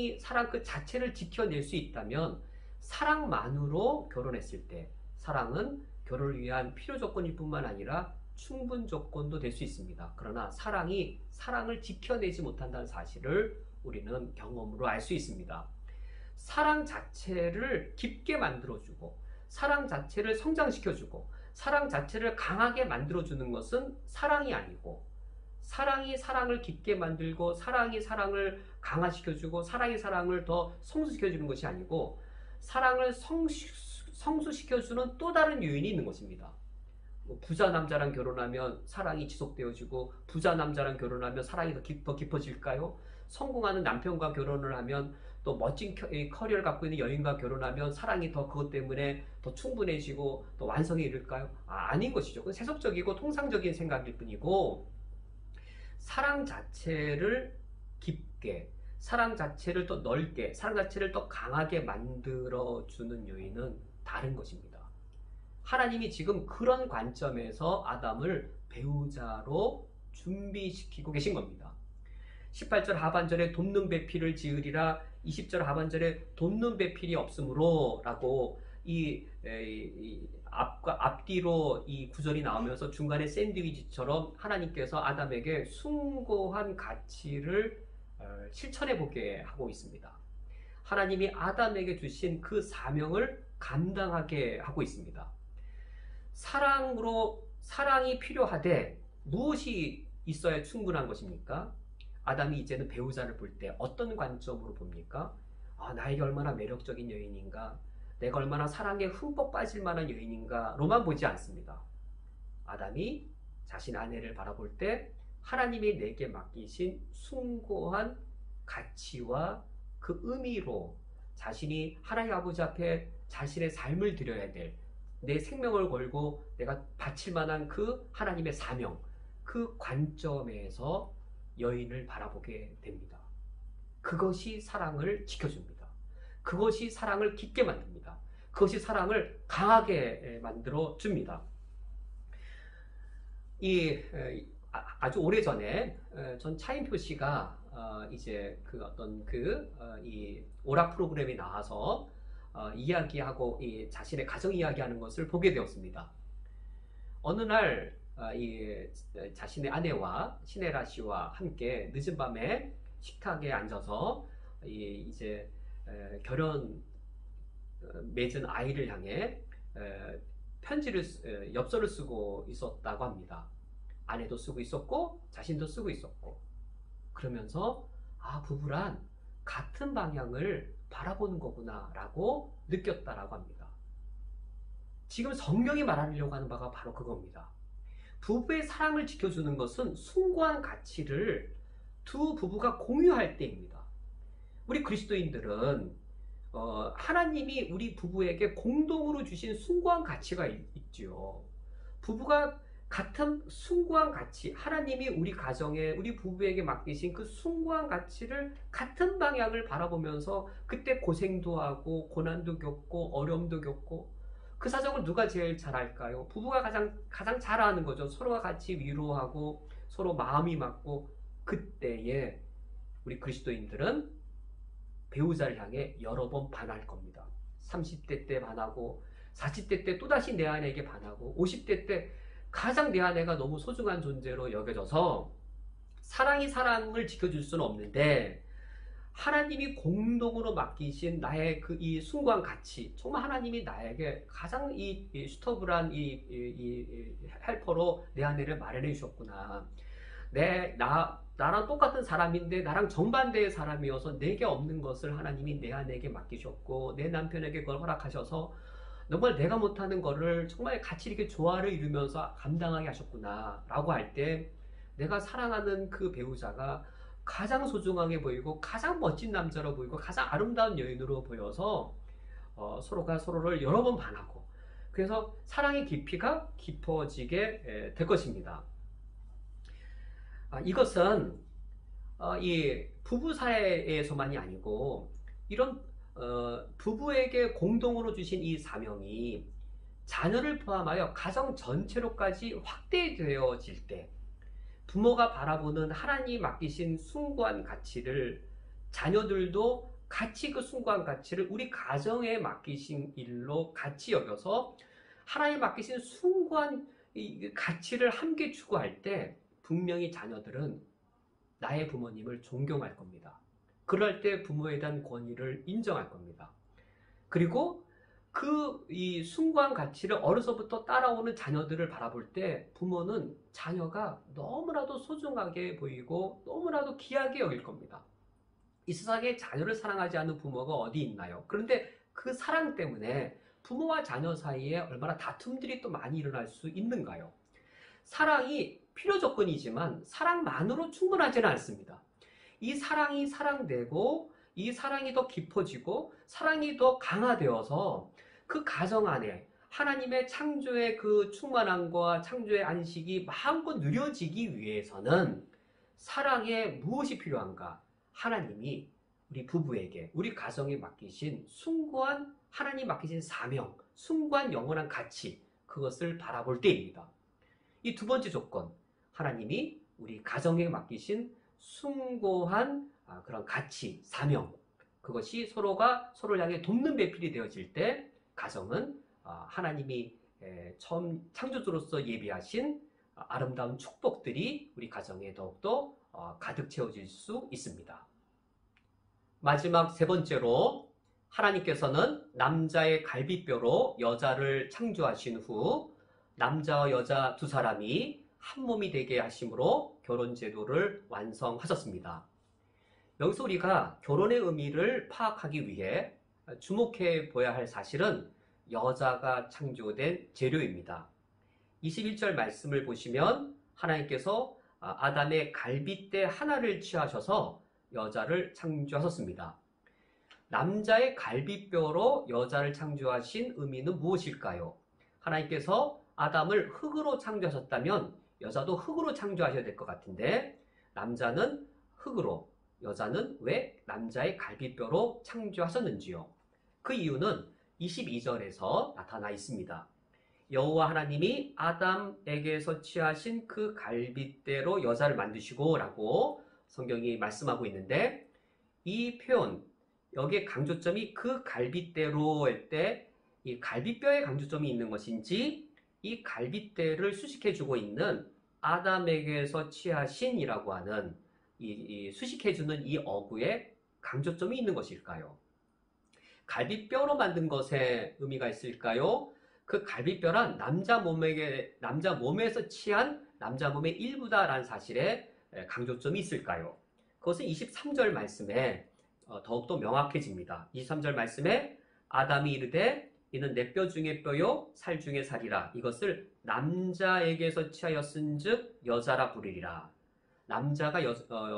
그 자체를 지켜낼 수 있다면 사랑만으로 결혼했을 때 사랑은 결혼을 위한 필요 조건일 뿐만 아니라 충분 조건도 될 수 있습니다. 그러나 사랑이 사랑을 지켜내지 못한다는 사실을 우리는 경험으로 알 수 있습니다. 사랑 자체를 깊게 만들어주고 사랑 자체를 성장시켜주고 사랑 자체를 강하게 만들어주는 것은 사랑이 아니고, 사랑이 사랑을 깊게 만들고 사랑이 사랑을 강화시켜주고 사랑이 사랑을 더 성수시켜주는 것이 아니고 사랑을 성수시켜주는 또 다른 요인이 있는 것입니다. 부자 남자랑 결혼하면 사랑이 지속되어지고 부자 남자랑 결혼하면 사랑이 더 깊어질까요? 성공하는 남편과 결혼을 하면 또 멋진 커리어를 갖고 있는 여인과 결혼하면 사랑이 더 그것 때문에 더 충분해지고 더 완성에 이를까요? 아닌 것이죠. 그건 세속적이고 통상적인 생각일 뿐이고, 사랑 자체를 깊게, 사랑 자체를 더 넓게, 사랑 자체를 더 강하게 만들어주는 요인은 다른 것입니다. 하나님이 지금 그런 관점에서 아담을 배우자로 준비시키고 계신 겁니다. 18절 하반절에 돕는 배필을 지으리라, 20절 하반절에 돕는 배필이 없으므로 라고 앞뒤로 이 구절이 나오면서 중간에 샌드위치처럼 하나님께서 아담에게 숭고한 가치를 실천해 보게 하고 있습니다. 하나님이 아담에게 주신 그 사명을 감당하게 하고 있습니다. 사랑이 필요하되 무엇이 있어야 충분한 것입니까? 아담이 이제는 배우자를 볼 때 어떤 관점으로 봅니까? 나에게 얼마나 매력적인 여인인가, 내가 얼마나 사랑에 흠뻑 빠질 만한 여인인가 로만 보지 않습니다. 아담이 자신 아내를 바라볼 때 하나님이 내게 맡기신 숭고한 가치와 그 의미로 자신이 하나님 아버지 앞에 자신의 삶을 드려야 될, 내 생명을 걸고 내가 바칠 만한 그 하나님의 사명, 그 관점에서 여인을 바라보게 됩니다. 그것이 사랑을 지켜줍니다. 그것이 사랑을 깊게 만듭니다. 그것이 사랑을 강하게 만들어줍니다. 아주 오래전에 전 차인표 씨가 이제 이 오락 프로그램에 나와서 이야기하고 자신의 가정 이야기하는 것을 보게 되었습니다. 어느 날 자신의 아내와 시네라 씨와 함께 늦은 밤에 식탁에 앉아서 이제 결혼 맺은 아이를 향해 엽서를 쓰고 있었다고 합니다. 아내도 쓰고 있었고 자신도 쓰고 있었고, 그러면서 부부란 같은 방향을 바라보는 거구나 라고 느꼈다라고 합니다. 지금 성경이 말하려고 하는 바가 바로 그겁니다. 부부의 사랑을 지켜주는 것은 숭고한 가치를 두 부부가 공유할 때입니다. 우리 그리스도인들은 하나님이 우리 부부에게 공동으로 주신 숭고한 가치가 있지요. 부부가 같은 숭고한 가치, 하나님이 우리 가정에, 우리 부부에게 맡기신 그 숭고한 가치를 같은 방향을 바라보면서 그때 고생도 하고 고난도 겪고 어려움도 겪고 그 사정을 누가 제일 잘 알까요? 부부가 가장 잘 아는 거죠. 서로가 같이 위로하고 서로 마음이 맞고 그때에 우리 그리스도인들은 배우자를 향해 여러 번 반할 겁니다. 30대 때 반하고 40대 때 또다시 내 아내에게 반하고 50대 때 가장 내 아내가 너무 소중한 존재로 여겨져서 사랑이 사랑을 지켜줄 수는 없는데 하나님이 공동으로 맡기신 나의 그 이 숭고한 가치, 정말 하나님이 나에게 가장 이 수터블한 이 헬퍼로 내 아내를 마련해 주셨구나. 나랑 똑같은 사람인데 나랑 정반대의 사람이어서 내게 없는 것을 하나님이 내 아내에게 맡기셨고 내 남편에게 그걸 허락하셔서 정말 내가 못하는 거를 정말 같이 이렇게 조화를 이루면서 감당하게 하셨구나 라고 할 때 내가 사랑하는 그 배우자가 가장 소중하게 보이고 가장 멋진 남자로 보이고 가장 아름다운 여인으로 보여서 서로가 서로를 여러 번 반하고 그래서 사랑의 깊이가 깊어지게 될 것입니다. 이것은 이 부부 사이에서만이 아니고 이런 부부에게 공동으로 주신 이 사명이 자녀를 포함하여 가정 전체로까지 확대되어질 때 부모가 바라보는 하나님 맡기신 숭고한 가치를 자녀들도 같이 그 숭고한 가치를 우리 가정에 맡기신 일로 같이 여겨서 하나님 맡기신 숭고한 이 가치를 함께 추구할 때 분명히 자녀들은 나의 부모님을 존경할 겁니다. 그럴 때 부모에 대한 권위를 인정할 겁니다. 그리고 이 숭고한 가치를 어려서부터 따라오는 자녀들을 바라볼 때 부모는 자녀가 너무나도 소중하게 보이고 너무나도 귀하게 여길 겁니다. 이 세상에 자녀를 사랑하지 않는 부모가 어디 있나요? 그런데 그 사랑 때문에 부모와 자녀 사이에 얼마나 다툼들이 또 많이 일어날 수 있는가요? 사랑이 필요 조건이지만 사랑만으로 충분하지는 않습니다. 이 사랑이 사랑되고 이 사랑이 더 깊어지고 사랑이 더 강화되어서 그 가정 안에 하나님의 창조의 그 충만함과 창조의 안식이 마음껏 누려지기 위해서는 사랑에 무엇이 필요한가? 하나님이 우리 부부에게 우리 가정에 맡기신 숭고한 하나님 맡기신 사명, 숭고한 영원한 가치 그것을 바라볼 때입니다. 이 두 번째 조건, 하나님이 우리 가정에 맡기신 숭고한 그런 가치, 사명, 그것이 서로가 서로를 향해 돕는 배필이 되어질 때 가정은 하나님이 처음 창조주로서 예비하신 아름다운 축복들이 우리 가정에 더욱더 가득 채워질 수 있습니다. 마지막 세 번째로 하나님께서는 남자의 갈비뼈로 여자를 창조하신 후 남자와 여자 두 사람이 한 몸이 되게 하심으로 결혼 제도를 완성하셨습니다. 여기서 우리가 결혼의 의미를 파악하기 위해 주목해 보아야 할 사실은 여자가 창조된 재료입니다. 21절 말씀을 보시면 하나님께서 아담의 갈빗대 하나를 취하셔서 여자를 창조하셨습니다. 남자의 갈비뼈로 여자를 창조하신 의미는 무엇일까요? 하나님께서 아담을 흙으로 창조하셨다면 여자도 흙으로 창조하셔야 될 것 같은데 남자는 흙으로, 여자는 왜 남자의 갈비뼈로 창조하셨는지요? 그 이유는 22절에서 나타나 있습니다. 여호와 하나님이 아담에게서 취하신 그 갈빗대로 여자를 만드시고 라고 성경이 말씀하고 있는데 이 표현, 여기에 강조점이 그 갈빗대로 할 때 이 갈비뼈에 강조점이 있는 것인지 이 갈빗대를 수식해주고 있는 아담에게서 취하신이라고 하는 이 수식해주는 이 어구에 강조점이 있는 것일까요? 갈비뼈로 만든 것에 의미가 있을까요? 그 갈비뼈란 남자 몸에서 취한 남자 몸의 일부다라는 사실에 강조점이 있을까요? 그것은 23절 말씀에 더욱더 명확해집니다. 23절 말씀에 아담이 이르되 이는 내 뼈 중에 뼈요 살 중에 살이라 이것을 남자에게서 취하였은즉 여자라 부르리라. 남자가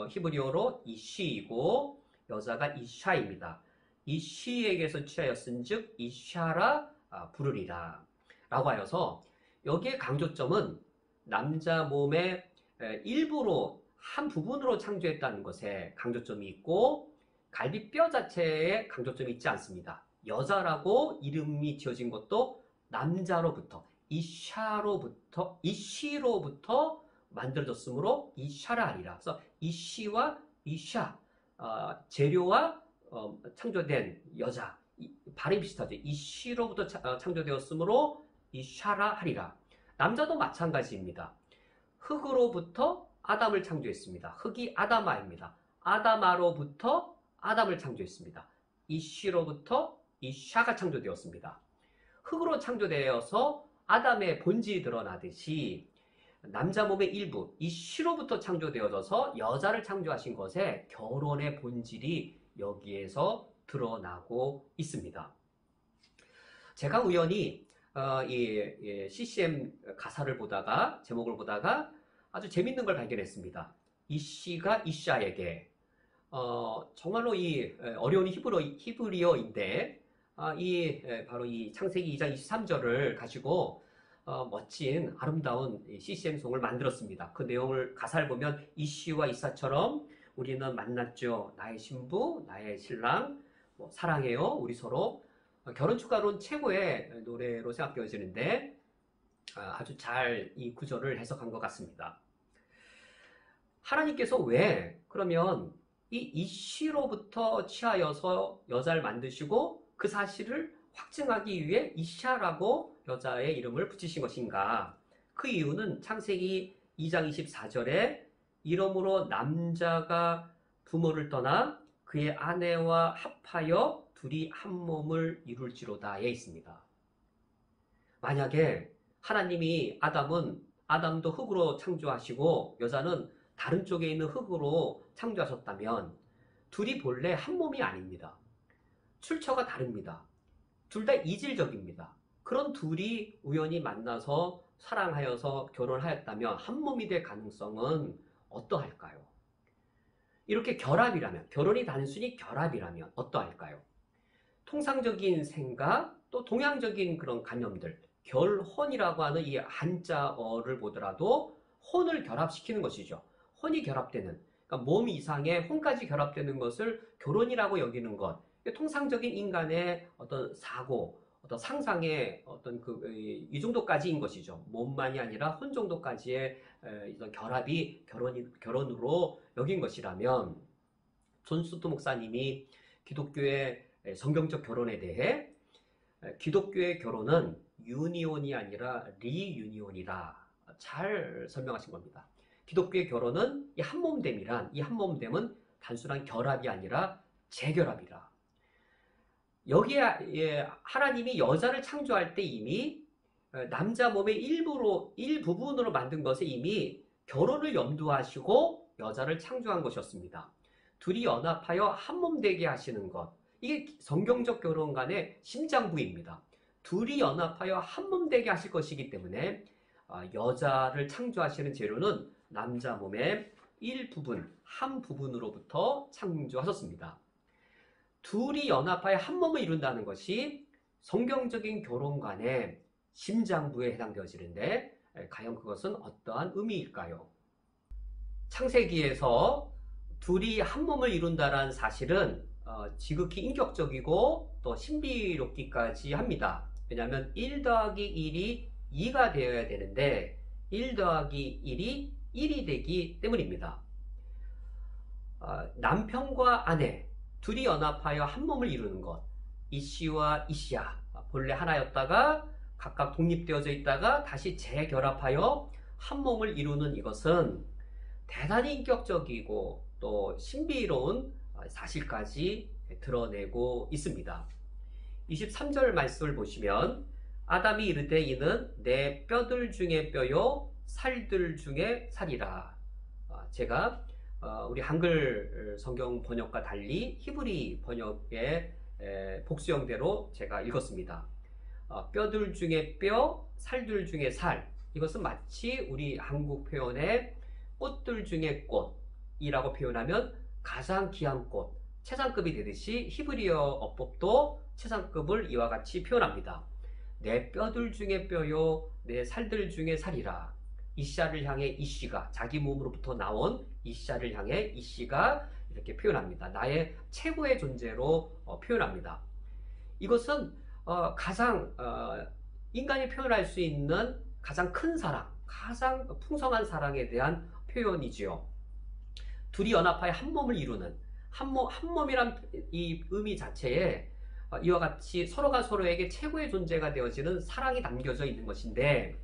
히브리어로 이쉬이고 여자가 이샤입니다. 이쉬에게서 취하였은즉 이샤라 부르리라 라고 하여서 여기에 강조점은 남자 몸의 일부로 한 부분으로 창조했다는 것에 강조점이 있고 갈비뼈 자체에 강조점이 있지 않습니다. 여자라고 이름이 지어진 것도 남자로부터 이쉬로부터 만들어졌으므로 이샤라 하리라. 그래서 이쉬와 이샤 재료와 창조된 여자 발음이 비슷하죠. 이쉬로부터 창조되었으므로 이샤라 하리라. 남자도 마찬가지입니다. 흙으로부터 아담을 창조했습니다. 흙이 아다마입니다. 아다마로부터 아담을 창조했습니다. 이쉬로부터 이샤가 창조되었습니다. 흙으로 창조되어서 아담의 본질이 드러나듯이 남자 몸의 일부 이쉬로부터 창조되어져서 여자를 창조하신 것에 결혼의 본질이 여기에서 드러나고 있습니다. 제가 우연히 이 CCM 가사를 보다가 제목을 보다가 아주 재밌는 걸 발견했습니다. 이씨가 이샤에게 정말로 이 어려운 히브리어인데 바로 이 창세기 2장 23절을 가지고 멋진 아름다운 CCM송을 만들었습니다. 그 내용을 가사를 보면 이씨와 이사처럼 우리는 만났죠. 나의 신부, 나의 신랑, 사랑해요. 우리 서로 결혼 축가론 최고의 노래로 생각되어지는데 아주 잘 이 구절을 해석한 것 같습니다. 하나님께서 왜 그러면 이 이씨로부터 취하여서 여자를 만드시고 그 사실을 확증하기 위해 이샤라고 여자의 이름을 붙이신 것인가? 그 이유는 창세기 2장 24절에 이러므로 남자가 부모를 떠나 그의 아내와 합하여 둘이 한 몸을 이룰지로다에 있습니다. 만약에 하나님이 아담도 흙으로 창조하시고 여자는 다른 쪽에 있는 흙으로 창조하셨다면 둘이 본래 한 몸이 아닙니다. 출처가 다릅니다. 둘 다 이질적입니다. 그런 둘이 우연히 만나서 사랑하여서 결혼하였다면 한 몸이 될 가능성은 어떠할까요? 이렇게 결합이라면, 결혼이 단순히 결합이라면 어떠할까요? 통상적인 생각, 또 동양적인 그런 관념들, 결혼이라고 하는 이 한자어를 보더라도 혼을 결합시키는 것이죠. 혼이 결합되는, 그러니까 몸 이상의 혼까지 결합되는 것을 결혼이라고 여기는 것, 통상적인 인간의 어떤 사고, 어떤 상상의 어떤 이 정도까지인 것이죠. 몸만이 아니라 혼 정도까지의 이런 결합이 결혼으로 여긴 것이라면, 존 스토 목사님이 기독교의 성경적 결혼에 대해 기독교의 결혼은 유니온이 아니라 리유니온이다. 잘 설명하신 겁니다. 기독교의 결혼은 이 한몸됨이란, 이 한몸됨은 단순한 결합이 아니라 재결합이라. 여기에 하나님이 여자를 창조할 때 이미 남자 몸의 일부분으로 만든 것에 이미 결혼을 염두하시고 여자를 창조한 것이었습니다. 둘이 연합하여 한몸 되게 하시는 것. 이게 성경적 결혼 간의 심장부입니다. 둘이 연합하여 한몸 되게 하실 것이기 때문에 여자를 창조하시는 재료는 남자 몸의 일부분, 한 부분으로부터 창조하셨습니다. 둘이 연합하여 한 몸을 이룬다는 것이 성경적인 결혼관의 심장부에 해당되어지는데 과연 그것은 어떠한 의미일까요? 창세기에서 둘이 한 몸을 이룬다는 사실은 지극히 인격적이고 또 신비롭기까지 합니다. 왜냐하면 1 더하기 1이 2가 되어야 되는데 1 더하기 1이 1이 되기 때문입니다. 남편과 아내 둘이 연합하여 한 몸을 이루는 것, 이씨와 이씨야 본래 하나였다가 각각 독립되어져 있다가 다시 재결합하여 한 몸을 이루는 이것은 대단히 인격적이고 또 신비로운 사실까지 드러내고 있습니다. 23절 말씀을 보시면 아담이 이르되 이는 내 뼈들 중에 뼈요 살들 중에 살이라. 제가 우리 한글 성경 번역과 달리 히브리 번역의 복수형대로 제가 읽었습니다. 뼈들 중에 뼈, 살들 중에 살. 이것은 마치 우리 한국 표현의 꽃들 중에 꽃이라고 표현하면 가장 귀한 꽃, 최상급이 되듯이 히브리어 어법도 최상급을 이와 같이 표현합니다. 내 뼈들 중에 뼈요, 내 살들 중에 살이라. 이샤를 향해 이씨가, 자기 몸으로부터 나온 이샤를 향해 이씨가 이렇게 표현합니다. 나의 최고의 존재로 표현합니다. 이것은 가장 인간이 표현할 수 있는 가장 큰 사랑, 가장 풍성한 사랑에 대한 표현이지요. 둘이 연합하여 한 몸을 이루는, 한 몸이란 이 의미 자체에 이와 같이 서로가 서로에게 최고의 존재가 되어지는 사랑이 담겨져 있는 것인데,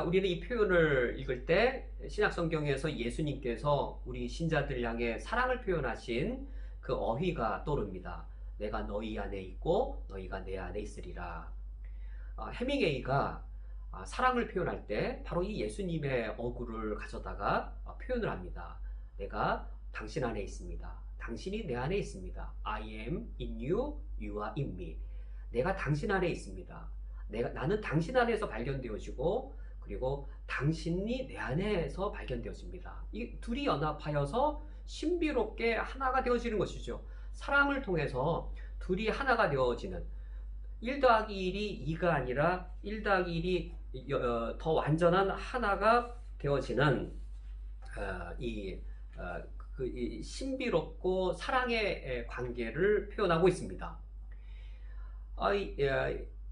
우리는 이 표현을 읽을 때 신약성경에서 예수님께서 우리 신자들 향해 사랑을 표현하신 그 어휘가 떠오릅니다. 내가 너희 안에 있고 너희가 내 안에 있으리라. 해밍웨이가 사랑을 표현할 때 바로 이 예수님의 어구를 가져다가 표현을 합니다. 내가 당신 안에 있습니다. 당신이 내 안에 있습니다. I am in you, you are in me. 내가 당신 안에 있습니다. 나는 당신 안에서 발견되어지고, 그리고 당신이 내 안에서 발견되어집니다. 이 둘이 연합하여서 신비롭게 하나가 되어지는 것이죠. 사랑을 통해서 둘이 하나가 되어지는, 1 더하기 1이 2가 아니라 1 더하기 1이 더 완전한 하나가 되어지는 이 신비롭고 사랑의 관계를 표현하고 있습니다.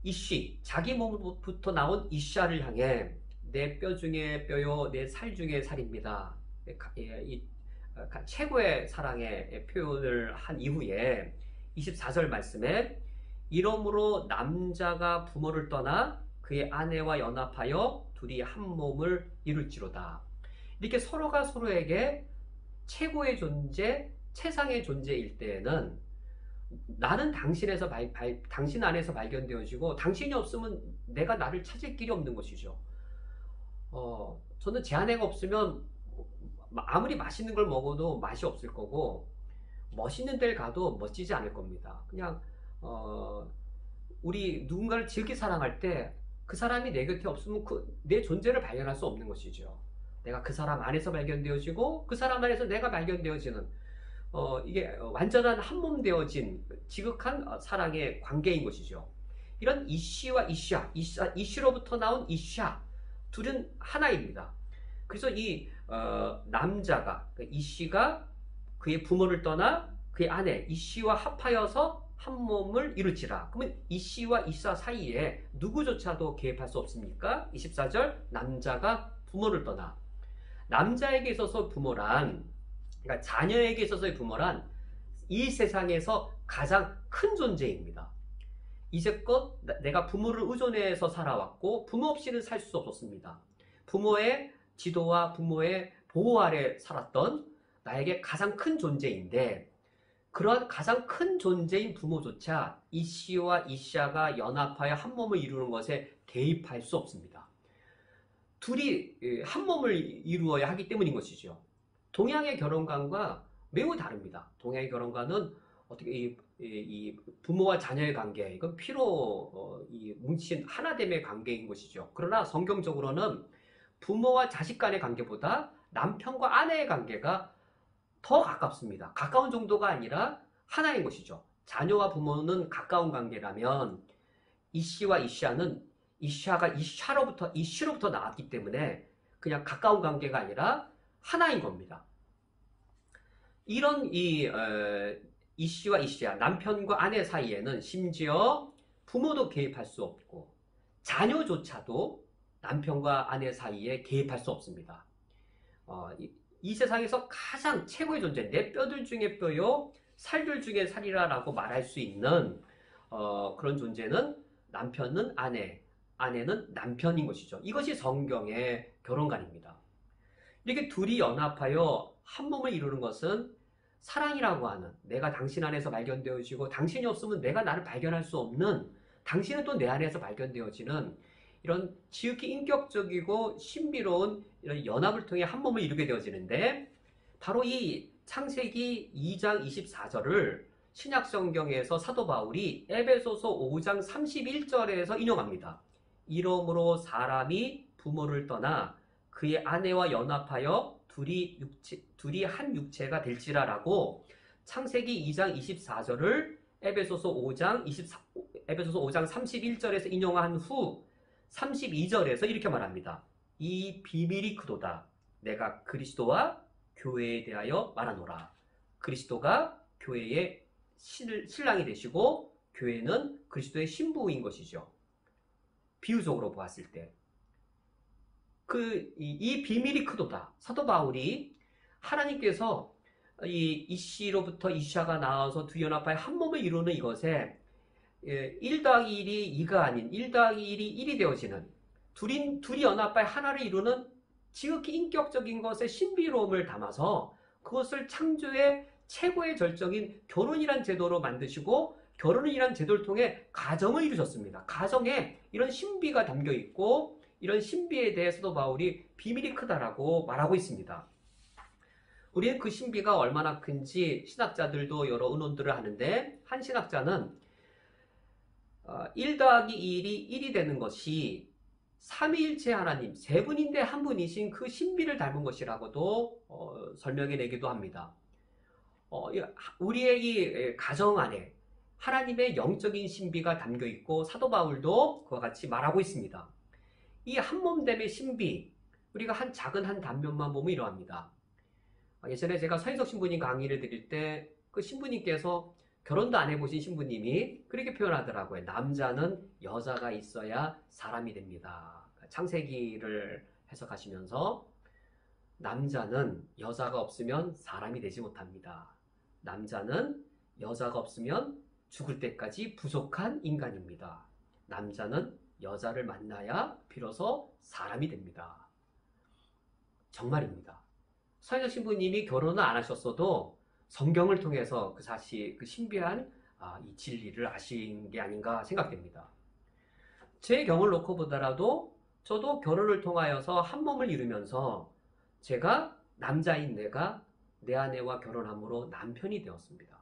이씨, 자기 몸부터 나온 이샤를 향해 내 뼈 중에 뼈요, 내 살 중에 살입니다. 최고의 사랑의 표현을 한 이후에 24절 말씀에 이러므로 남자가 부모를 떠나 그의 아내와 연합하여 둘이 한 몸을 이룰지로다. 이렇게 서로가 서로에게 최고의 존재, 최상의 존재일 때에는 나는 당신에서 당신 안에서 발견되어지고, 당신이 없으면 내가 나를 찾을 길이 없는 것이죠. 저는 제 아내가 없으면 아무리 맛있는 걸 먹어도 맛이 없을 거고, 멋있는 데를 가도 멋지지 않을 겁니다. 그냥 우리 누군가를 지극히 사랑할 때 그 사람이 내 곁에 없으면 내 존재를 발견할 수 없는 것이죠. 내가 그 사람 안에서 발견되어지고, 그 사람 안에서 내가 발견되어지는 이게 완전한 한 몸 되어진 지극한 사랑의 관계인 것이죠. 이런 이씨와 이씨로부터 나온 이샤, 둘은 하나입니다. 그래서 이 남자가, 이씨가 그의 부모를 떠나 그의 아내 이씨와 합하여서 한 몸을 이룰지라. 그러면 이씨와 이샤 사이에 누구조차도 개입할 수 없습니까? 24절, 남자가 부모를 떠나. 남자에게 있어서 부모란, 그러니까 자녀에게 있어서의 부모란 이 세상에서 가장 큰 존재입니다. 이제껏 내가 부모를 의존해서 살아왔고, 부모 없이는 살 수 없었습니다. 부모의 지도와 부모의 보호 아래 살았던 나에게 가장 큰 존재인데, 그런 가장 큰 존재인 부모조차 이씨와 이샤가 연합하여 한 몸을 이루는 것에 개입할 수 없습니다. 둘이 한 몸을 이루어야 하기 때문인 것이죠. 동양의 결혼관과 매우 다릅니다. 동양의 결혼관은 어떻게 이 부모와 자녀의 관계, 이건 피로 뭉친 하나됨의 관계인 것이죠. 그러나 성경적으로는 부모와 자식 간의 관계보다 남편과 아내의 관계가 더 가깝습니다. 가까운 정도가 아니라 하나인 것이죠. 자녀와 부모는 가까운 관계라면 이씨와 이샤는 이샤가 이씨로부터 나왔기 때문에 그냥 가까운 관계가 아니라 하나인 겁니다. 이런 이씨와 이샤, 남편과 아내 사이에는 심지어 부모도 개입할 수 없고, 자녀조차도 남편과 아내 사이에 개입할 수 없습니다. 이 세상에서 가장 최고의 존재, 내 뼈들 중에 뼈요, 살들 중에 살이라라고 말할 수 있는 그런 존재는 남편은 아내, 아내는 남편인 것이죠. 이것이 성경의 결혼관입니다. 이렇게 둘이 연합하여 한 몸을 이루는 것은 사랑이라고 하는, 내가 당신 안에서 발견되어지고 당신이 없으면 내가 나를 발견할 수 없는, 당신은 또 내 안에서 발견되어지는 이런 지극히 인격적이고 신비로운 이런 연합을 통해 한 몸을 이루게 되어지는데, 바로 이 창세기 2장 24절을 신약성경에서 사도 바울이 에베소서 5장 31절에서 인용합니다. 이러므로 사람이 부모를 떠나 그의 아내와 연합하여 둘이 한 육체가 될지라라고 창세기 2장 24절을 에베소서 5장 31절에서 인용한 후 32절에서 이렇게 말합니다. 이 비밀이 크도다. 내가 그리스도와 교회에 대하여 말하노라. 그리스도가 교회의 신랑이 되시고 교회는 그리스도의 신부인 것이죠. 비유적으로 보았을 때. 이 비밀이 크도다. 사도 바울이 하나님께서 이씨로부터 이샤가 나와서 두 연합하여 한 몸을 이루는 이것에 1 더하기 1이 2가 아닌 1 더하기 1이 1이 되어지는 둘이 연합하여 하나를 이루는 지극히 인격적인 것의 신비로움을 담아서 그것을 창조의 최고의 절정인 결혼이란 제도로 만드시고 결혼이란 제도를 통해 가정을 이루셨습니다. 가정에 이런 신비가 담겨 있고 이런 신비에 대해서도 바울이 비밀이 크다라고 말하고 있습니다. 우리는 그 신비가 얼마나 큰지 신학자들도 여러 의논들을 하는데 한 신학자는 1 더하기 1이 1이 되는 것이 삼위일체 하나님 세 분인데 한 분이신 그 신비를 닮은 것이라고도 설명해내기도 합니다. 우리의 이 가정 안에 하나님의 영적인 신비가 담겨 있고 사도 바울도 그와 같이 말하고 있습니다. 이 한몸됨의 신비, 우리가 한 작은 한 단면만 보면 이러합니다. 예전에 제가 서인석 신부님 강의를 드릴 때 그 신부님께서 결혼도 안 해보신 신부님이 그렇게 표현하더라고요. 남자는 여자가 있어야 사람이 됩니다. 창세기를 해석하시면서 남자는 여자가 없으면 사람이 되지 못합니다. 남자는 여자가 없으면 죽을 때까지 부족한 인간입니다. 남자는 여자를 만나야 비로소 사람이 됩니다. 정말입니다. 서인석 신부님이 결혼을 안 하셨어도 성경을 통해서 그 사실 그 신비한 이 진리를 아신 게 아닌가 생각됩니다. 제 경을 놓고 보더라도 저도 결혼을 통하여서 한 몸을 이루면서 제가 남자인 내가 내 아내와 결혼함으로 남편이 되었습니다.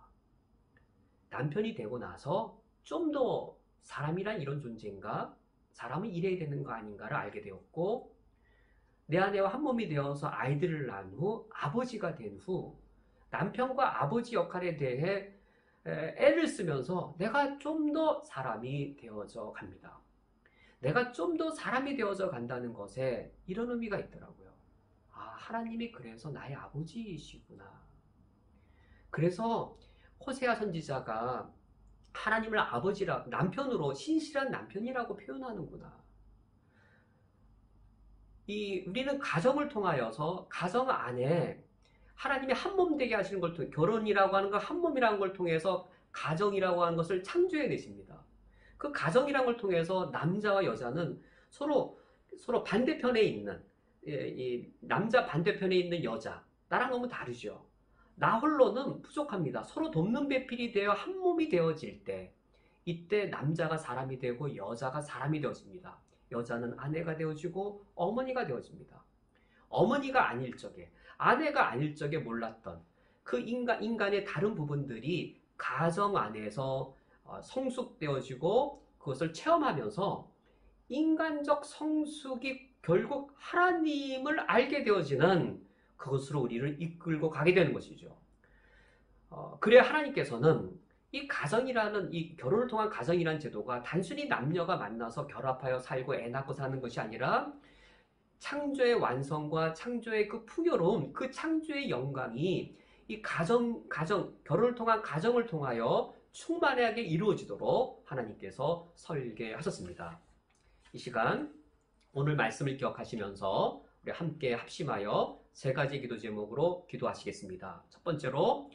남편이 되고 나서 좀 더 사람이란 이런 존재인가? 사람은 이래야 되는 거 아닌가를 알게 되었고 내 아내와 한 몸이 되어서 아이들을 낳은 후 아버지가 된 후 남편과 아버지 역할에 대해 애를 쓰면서 내가 좀 더 사람이 되어져 갑니다. 내가 좀 더 사람이 되어져 간다는 것에 이런 의미가 있더라고요. 하나님이 그래서 나의 아버지이시구나. 그래서 호세아 선지자가 하나님을 아버지라 남편으로 신실한 남편이라고 표현하는구나. 우리는 가정을 통하여서 가정 안에 하나님이 한 몸 되게 하시는 걸 통해 결혼이라고 하는 걸 한 몸이라는 걸 통해서 가정이라고 하는 것을 창조해 내십니다. 그 가정이라는 걸 통해서 남자와 여자는 서로 반대편에 있는 이 남자 반대편에 있는 여자 나랑 너무 다르죠. 나 홀로는 부족합니다. 서로 돕는 배필이 되어 한 몸이 되어질 때 이때 남자가 사람이 되고 여자가 사람이 되어집니다. 여자는 아내가 되어지고 어머니가 되어집니다. 어머니가 아닐 적에 아내가 아닐 적에 몰랐던 그 인간의 다른 부분들이 가정 안에서 성숙되어지고 그것을 체험하면서 인간적 성숙이 결국 하나님을 알게 되어지는 그것으로 우리를 이끌고 가게 되는 것이죠. 그래야 하나님께서는 이 가정이라는 이 결혼을 통한 가정이라는 제도가 단순히 남녀가 만나서 결합하여 살고 애 낳고 사는 것이 아니라 창조의 완성과 창조의 그 풍요로움, 그 창조의 영광이 이 결혼을 통한 가정을 통하여 충만하게 이루어지도록 하나님께서 설계하셨습니다. 이 시간 오늘 말씀을 기억하시면서 우리 함께 합심하여 세 가지 기도 제목으로 기도하시겠습니다. 첫 번째로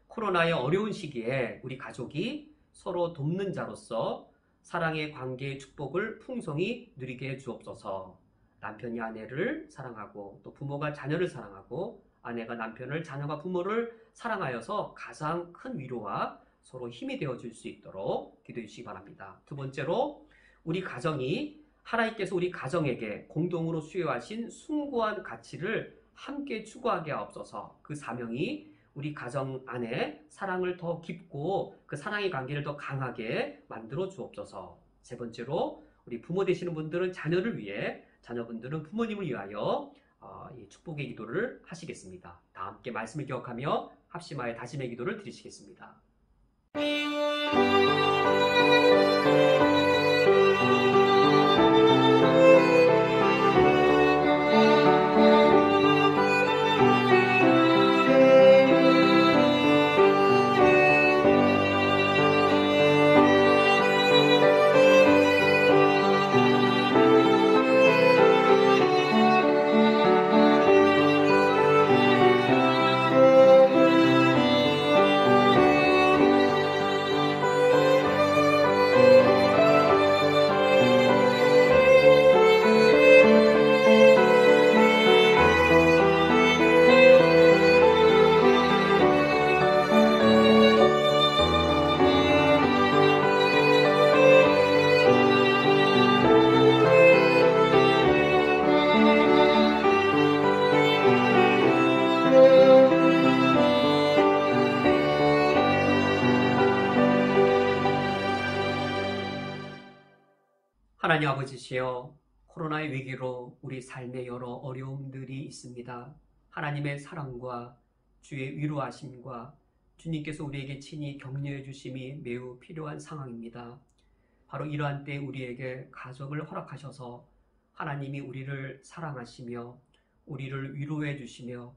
코로나의 어려운 시기에 우리 가족이 서로 돕는 자로서 사랑의 관계의 축복을 풍성히 누리게 해 주옵소서. 남편이 아내를 사랑하고 또 부모가 자녀를 사랑하고 아내가 남편을 자녀가 부모를 사랑하여서 가장 큰 위로와 서로 힘이 되어줄 수 있도록 기도해 주시기 바랍니다. 두 번째로 우리 가정이 하나님께서 우리 가정에게 공동으로 수여하신 숭고한 가치를 함께 추구하게 하옵소서. 그 사명이 우리 가정 안에 사랑을 더 깊고 그 사랑의 관계를 더 강하게 만들어 주옵소서. 세 번째로 우리 부모 되시는 분들은 자녀를 위해 자녀분들은 부모님을 위하여 이 축복의 기도를 하시겠습니다. 다 함께 말씀을 기억하며 합심하여 다짐의 기도를 드리시겠습니다. 하나님 아버지시여, 코로나의 위기로 우리 삶에 여러 어려움들이 있습니다. 하나님의 사랑과 주의 위로하심과 주님께서 우리에게 친히 격려해 주심이 매우 필요한 상황입니다. 바로 이러한 때 우리에게 가정을 허락하셔서 하나님이 우리를 사랑하시며 우리를 위로해 주시며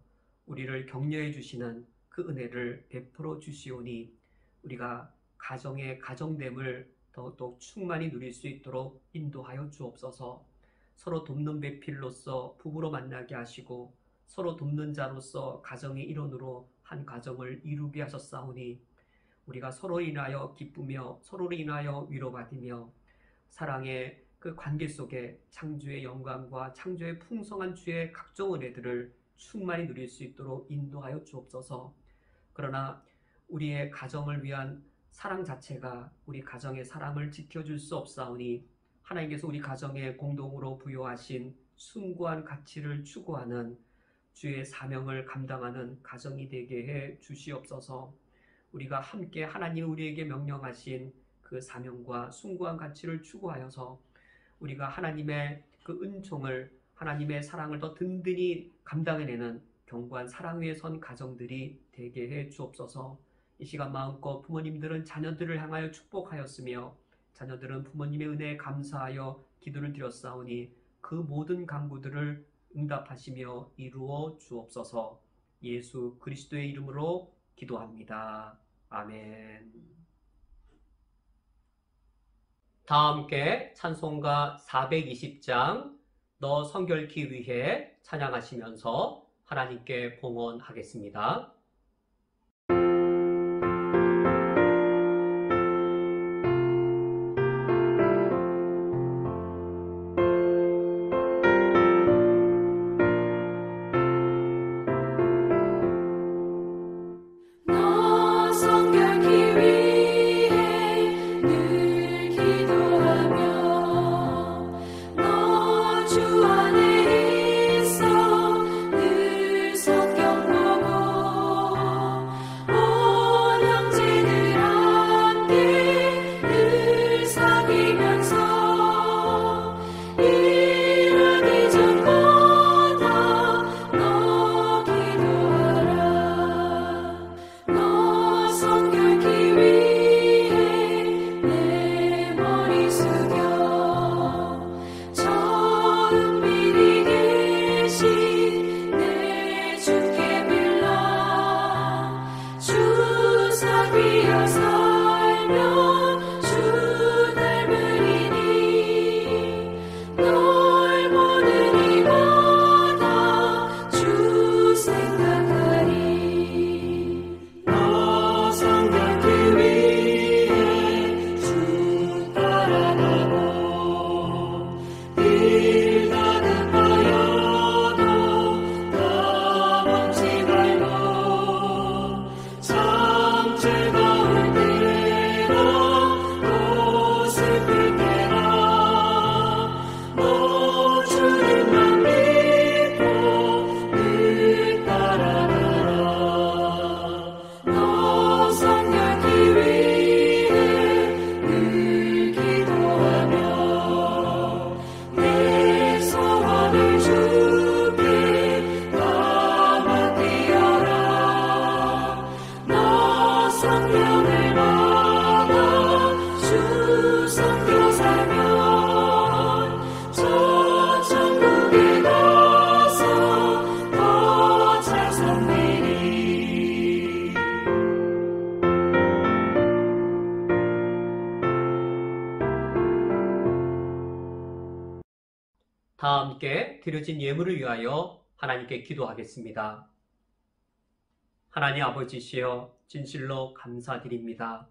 우리를 격려해 주시는 그 은혜를 베풀어 주시오니 우리가 가정의 가정됨을 더욱 충만히 누릴 수 있도록 인도하여 주옵소서. 서로 돕는 배필로서 부부로 만나게 하시고 서로 돕는 자로서 가정의 일원으로 한 가정을 이루게 하셨사오니 우리가 서로 인하여 기쁘며 서로를 인하여 위로받으며 사랑의 그 관계 속에 창조의 영광과 창조의 풍성한 주의 각종 은혜들을 충만히 누릴 수 있도록 인도하여 주옵소서. 그러나 우리의 가정을 위한 사랑 자체가 우리 가정의 사랑을 지켜줄 수 없사오니 하나님께서 우리 가정에 공동으로 부여하신 숭고한 가치를 추구하는 주의 사명을 감당하는 가정이 되게 해 주시옵소서. 우리가 함께 하나님 우리에게 명령하신 그 사명과 숭고한 가치를 추구하여서 우리가 하나님의 그 은총을, 하나님의 사랑을 더 든든히 감당해내는 견고한 사랑 위에 선 가정들이 되게 해 주옵소서. 이 시간 마음껏 부모님들은 자녀들을 향하여 축복하였으며 자녀들은 부모님의 은혜에 감사하여 기도를 드렸사오니 그 모든 간구들을 응답하시며 이루어 주옵소서. 예수 그리스도의 이름으로 기도합니다. 아멘. 다 함께 찬송가 420장 너 성결케 위해 찬양하시면서 하나님께 봉헌하겠습니다. 다 함께 드려진 예물을 위하여 하나님께 기도하겠습니다. 하나님 아버지시여, 진실로 감사드립니다.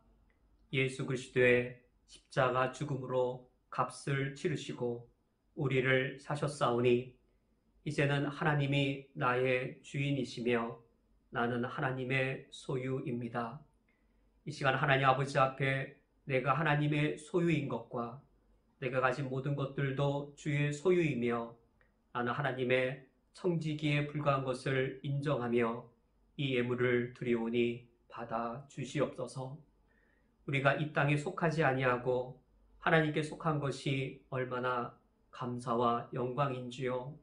예수 그리스도의 십자가 죽음으로 값을 치르시고 우리를 사셨사오니 이제는 하나님이 나의 주인이시며 나는 하나님의 소유입니다. 이 시간 하나님 아버지 앞에 내가 하나님의 소유인 것과 내가 가진 모든 것들도 주의 소유이며 나는 하나님의 청지기에 불과한 것을 인정하며 이 예물을 드리오니 받아 주시옵소서. 우리가 이 땅에 속하지 아니하고 하나님께 속한 것이 얼마나 감사와 영광인지요.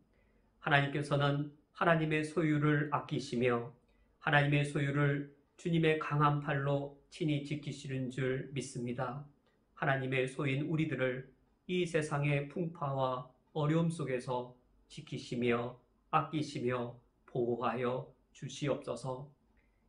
하나님께서는 하나님의 소유를 아끼시며 하나님의 소유를 주님의 강한 팔로 친히 지키시는 줄 믿습니다. 하나님의 소유인 우리들을 이 세상의 풍파와 어려움 속에서 지키시며 아끼시며 보호하여 주시옵소서.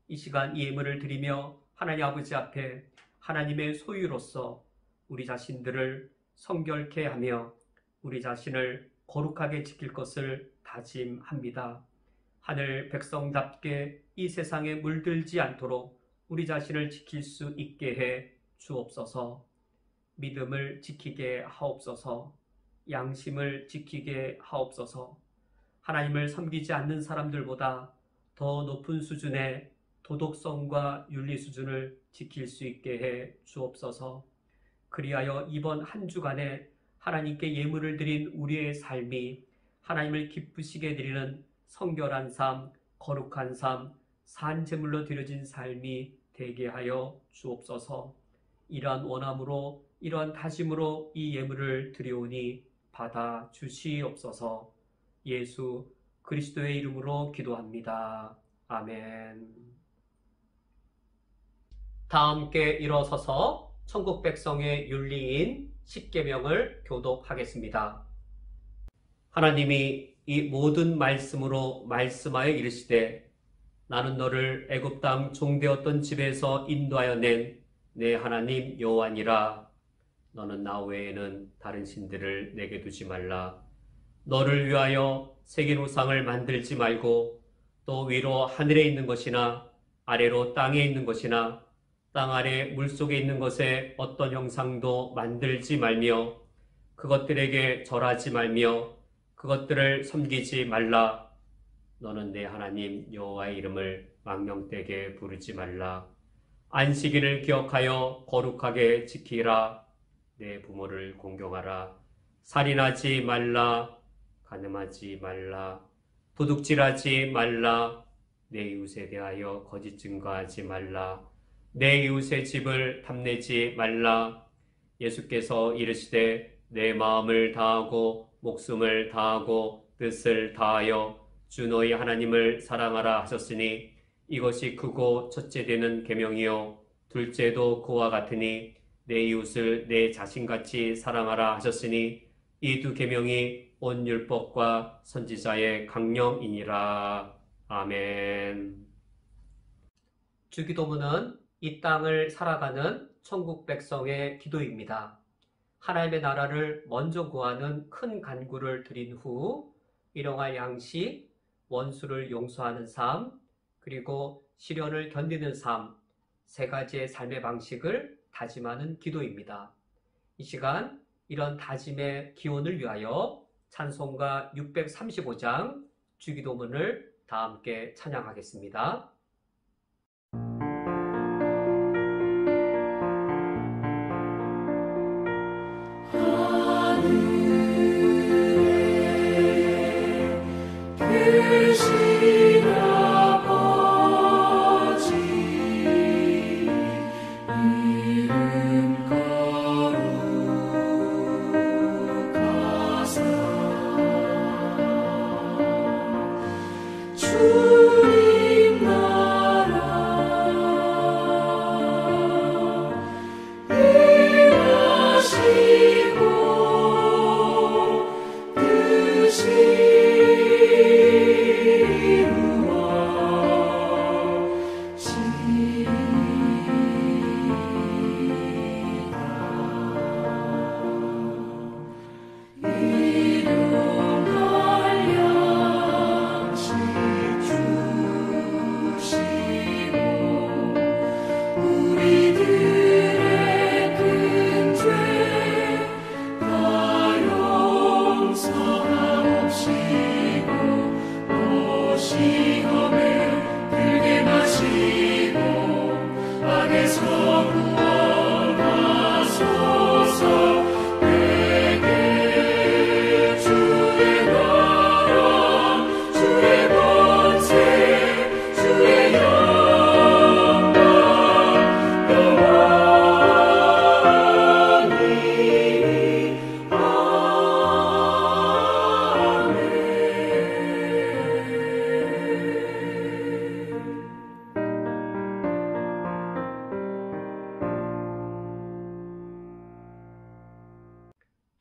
이 시간 이 예물을 드리며 하나님 아버지 앞에 하나님의 소유로서 우리 자신들을 성결케 하며 우리 자신을 거룩하게 지킬 것을 다짐합니다. 하늘 백성답게 이 세상에 물들지 않도록 우리 자신을 지킬 수 있게 해 주옵소서. 믿음을 지키게 하옵소서. 양심을 지키게 하옵소서. 하나님을 섬기지 않는 사람들보다 더 높은 수준의 도덕성과 윤리 수준을 지킬 수 있게 해 주옵소서. 그리하여 이번 한 주간에 하나님께 예물을 드린 우리의 삶이 하나님을 기쁘시게 드리는 성결한 삶, 거룩한 삶, 산제물로 드려진 삶이 되게 하여 주옵소서. 이러한 원함으로 이러한 다짐으로 이 예물을 드리오니 받아 주시옵소서. 예수 그리스도의 이름으로 기도합니다. 아멘. 다 함께 일어서서 천국 백성의 윤리인 십계명을 교독하겠습니다. 하나님이 이 모든 말씀으로 말씀하여 이르시되 나는 너를 애굽 땅 종되었던 집에서 인도하여 낸 내 하나님 여호와니라. 너는 나 외에는 다른 신들을 내게 두지 말라. 너를 위하여 새긴 우상을 만들지 말고 또 위로 하늘에 있는 것이나 아래로 땅에 있는 것이나 땅 아래 물속에 있는 것에 어떤 형상도 만들지 말며 그것들에게 절하지 말며 그것들을 섬기지 말라. 너는 내 하나님 여호와의 이름을 망령되게 부르지 말라. 안식일을 기억하여 거룩하게 지키라. 내 부모를 공경하라. 살인하지 말라. 간음하지 말라. 도둑질하지 말라. 내 이웃에 대하여 거짓 증거하지 말라. 내 이웃의 집을 탐내지 말라. 예수께서 이르시되 내 마음을 다하고 목숨을 다하고 뜻을 다하여 주 너희 하나님을 사랑하라 하셨으니 이것이 크고 첫째 되는 계명이요 둘째도 그와 같으니 내 이웃을 내 자신같이 사랑하라 하셨으니 이 두 계명이 온 율법과 선지자의 강령이니라. 아멘. 주기도문은 이 땅을 살아가는 천국 백성의 기도입니다. 하나님의 나라를 먼저 구하는 큰 간구를 드린 후 일용할 양식, 원수를 용서하는 삶, 그리고 시련을 견디는 삶, 세 가지의 삶의 방식을 다짐하는 기도입니다. 이 시간 이런 다짐의 기원을 위하여 찬송가 635장 주기도문을 다 함께 찬양하겠습니다. 주님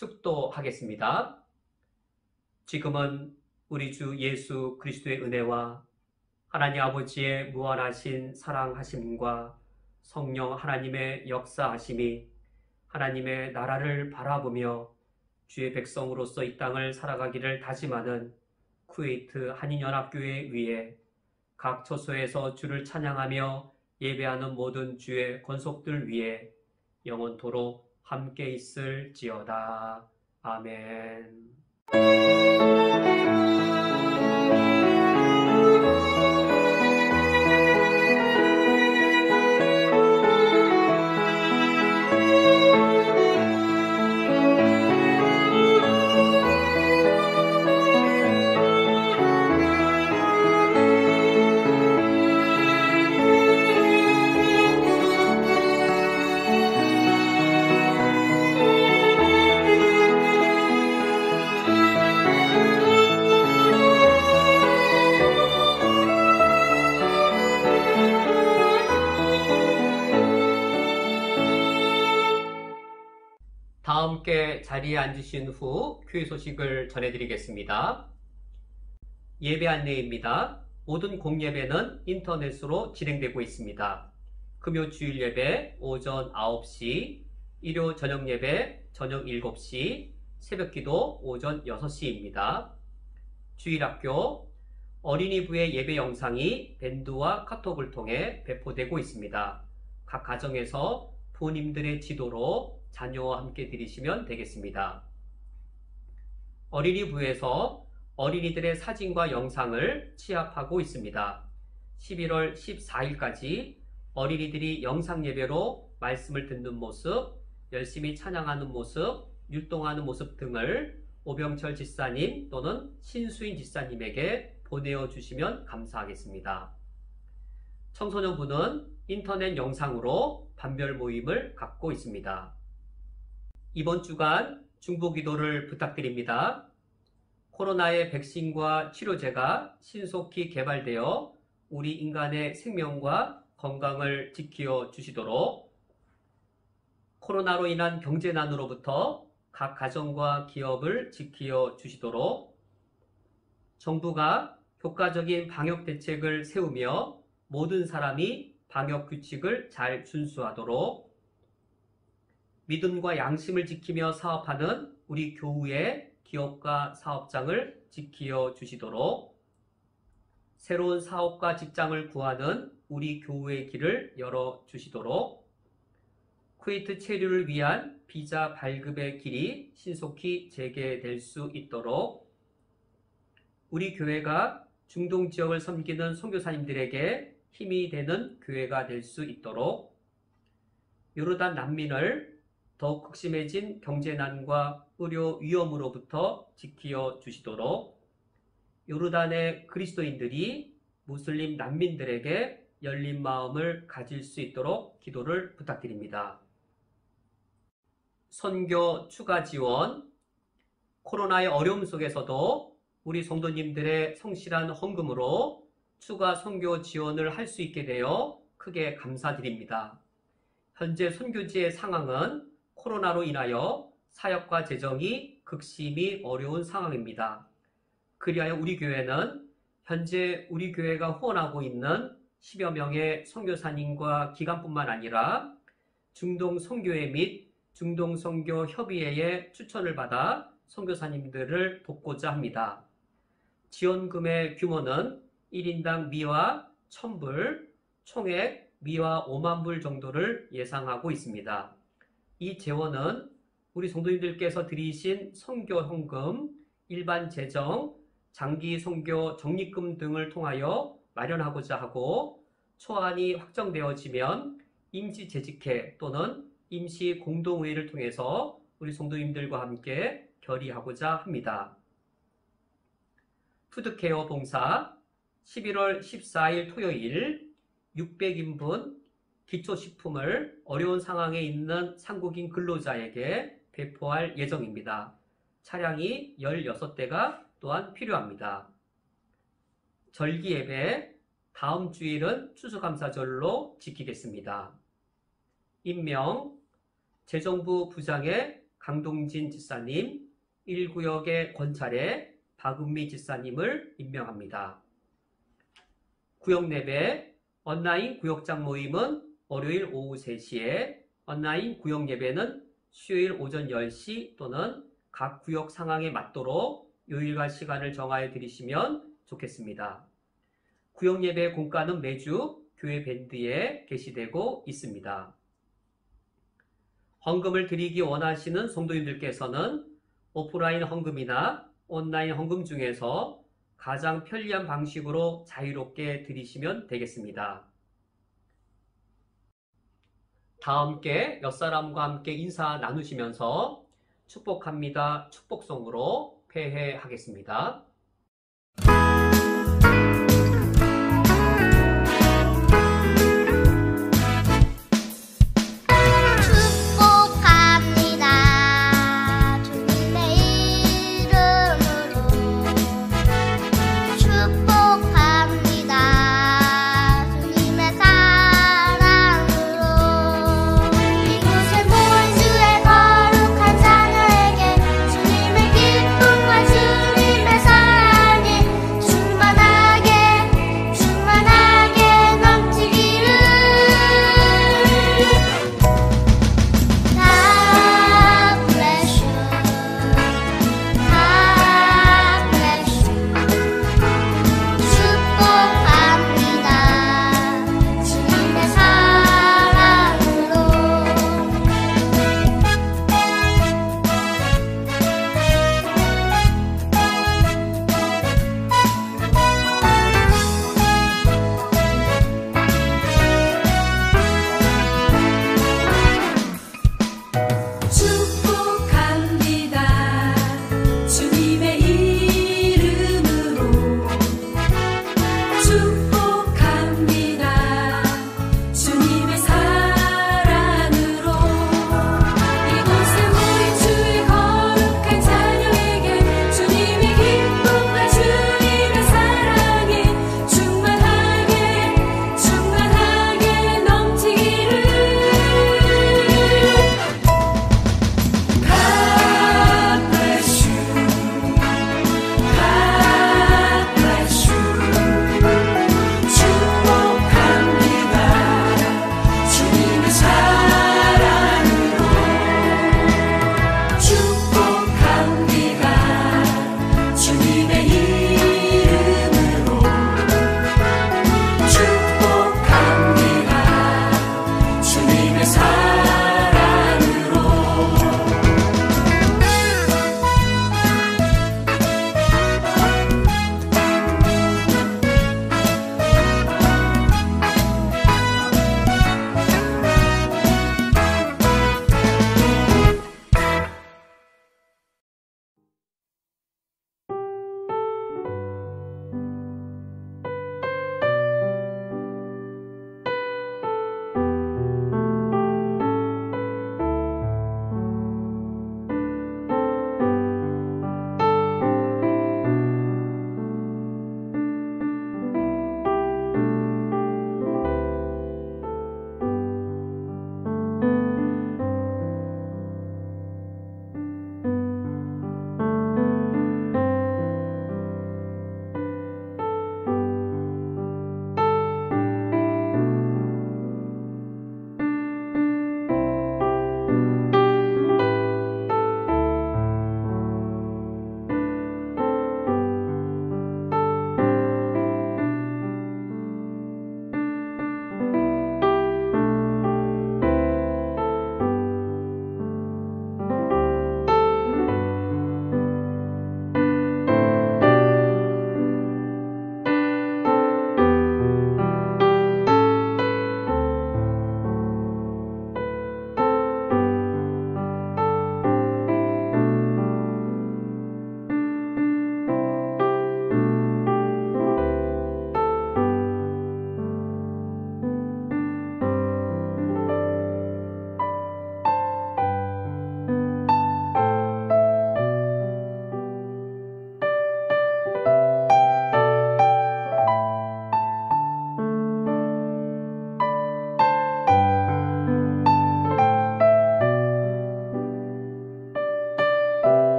축도하겠습니다. 지금은 우리 주 예수 그리스도의 은혜와 하나님 아버지의 무한하신 사랑하심과 성령 하나님의 역사하심이 하나님의 나라를 바라보며 주의 백성으로서 이 땅을 살아가기를 다짐하는 쿠웨이트 한인연합교회 위에 각 처소에서 주를 찬양하며 예배하는 모든 주의 권속들 위에 영원토록 함께 있을지어다. 아멘. 다 함께 자리에 앉으신 후 교회 소식을 전해드리겠습니다. 예배 안내입니다. 모든 공예배는 인터넷으로 진행되고 있습니다. 금요 주일 예배 오전 9시, 일요 저녁 예배 저녁 7시, 새벽 기도 오전 6시입니다. 주일학교 어린이부의 예배 영상이 밴드와 카톡을 통해 배포되고 있습니다. 각 가정에서 부모님들의 지도로 자녀와 함께 드리시면 되겠습니다. 어린이부에서 어린이들의 사진과 영상을 취합하고 있습니다. 11월 14일까지 어린이들이 영상 예배로 말씀을 듣는 모습, 열심히 찬양하는 모습, 율동하는 모습 등을 오병철 집사님 또는 신수인 집사님에게 보내어 주시면 감사하겠습니다. 청소년부는 인터넷 영상으로 반별 모임을 갖고 있습니다. 이번 주간 중보기도를 부탁드립니다. 코로나의 백신과 치료제가 신속히 개발되어 우리 인간의 생명과 건강을 지켜 주시도록, 코로나로 인한 경제난으로부터 각 가정과 기업을 지켜 주시도록, 정부가 효과적인 방역 대책을 세우며 모든 사람이 방역 규칙을 잘 준수하도록, 믿음과 양심을 지키며 사업하는 우리 교우의 기업가 사업장을 지켜 주시도록, 새로운 사업과 직장을 구하는 우리 교우의 길을 열어 주시도록, 쿠웨이트 체류를 위한 비자 발급의 길이 신속히 재개될 수 있도록, 우리 교회가 중동 지역을 섬기는 선교사님들에게 힘이 되는 교회가 될 수 있도록, 요르단 난민을 더욱 극심해진 경제난과 의료 위험으로부터 지켜 주시도록, 요르단의 그리스도인들이 무슬림 난민들에게 열린 마음을 가질 수 있도록 기도를 부탁드립니다. 선교 추가 지원, 코로나의 어려움 속에서도 우리 성도님들의 성실한 헌금으로 추가 선교 지원을 할 수 있게 되어 크게 감사드립니다. 현재 선교지의 상황은 코로나로 인하여 사역과 재정이 극심히 어려운 상황입니다. 그리하여 우리 교회는 현재 우리 교회가 후원하고 있는 10여 명의 선교사님과 기관뿐만 아니라 중동 선교회 및 중동 선교 협의회의 추천을 받아 선교사님들을 돕고자 합니다. 지원금의 규모는 1인당 미화 1000불, 총액 미화 5만 불 정도를 예상하고 있습니다. 이 재원은 우리 성도님들께서 드리신 선교 헌금, 일반 재정, 장기 선교 적립금 등을 통하여 마련하고자 하고, 초안이 확정되어지면 임시 재직회 또는 임시 공동회의를 통해서 우리 성도님들과 함께 결의하고자 합니다. 푸드케어 봉사 11월 14일 토요일 600인분 기초식품을 어려운 상황에 있는 상국인 근로자에게 배포할 예정입니다. 차량이 16대가 또한 필요합니다. 절기 예배 다음 주일은 추수감사절로 지키겠습니다. 임명 재정부 부장의 강동진 집사님, 1구역의 권찰에 박은미 집사님을 임명합니다. 구역 예배, 온라인 구역장 모임은 월요일 오후 3시에, 온라인 구역 예배는 수요일 오전 10시 또는 각 구역 상황에 맞도록 요일과 시간을 정하여 드리시면 좋겠습니다. 구역 예배 공가는 매주 교회 밴드에 게시되고 있습니다. 헌금을 드리기 원하시는 성도님들께서는 오프라인 헌금이나 온라인 헌금 중에서 가장 편리한 방식으로 자유롭게 드리시면 되겠습니다. 다 함께 옆사람과 함께 인사 나누시면서 축복합니다. 축복송으로 폐회하겠습니다. 주님의 사랑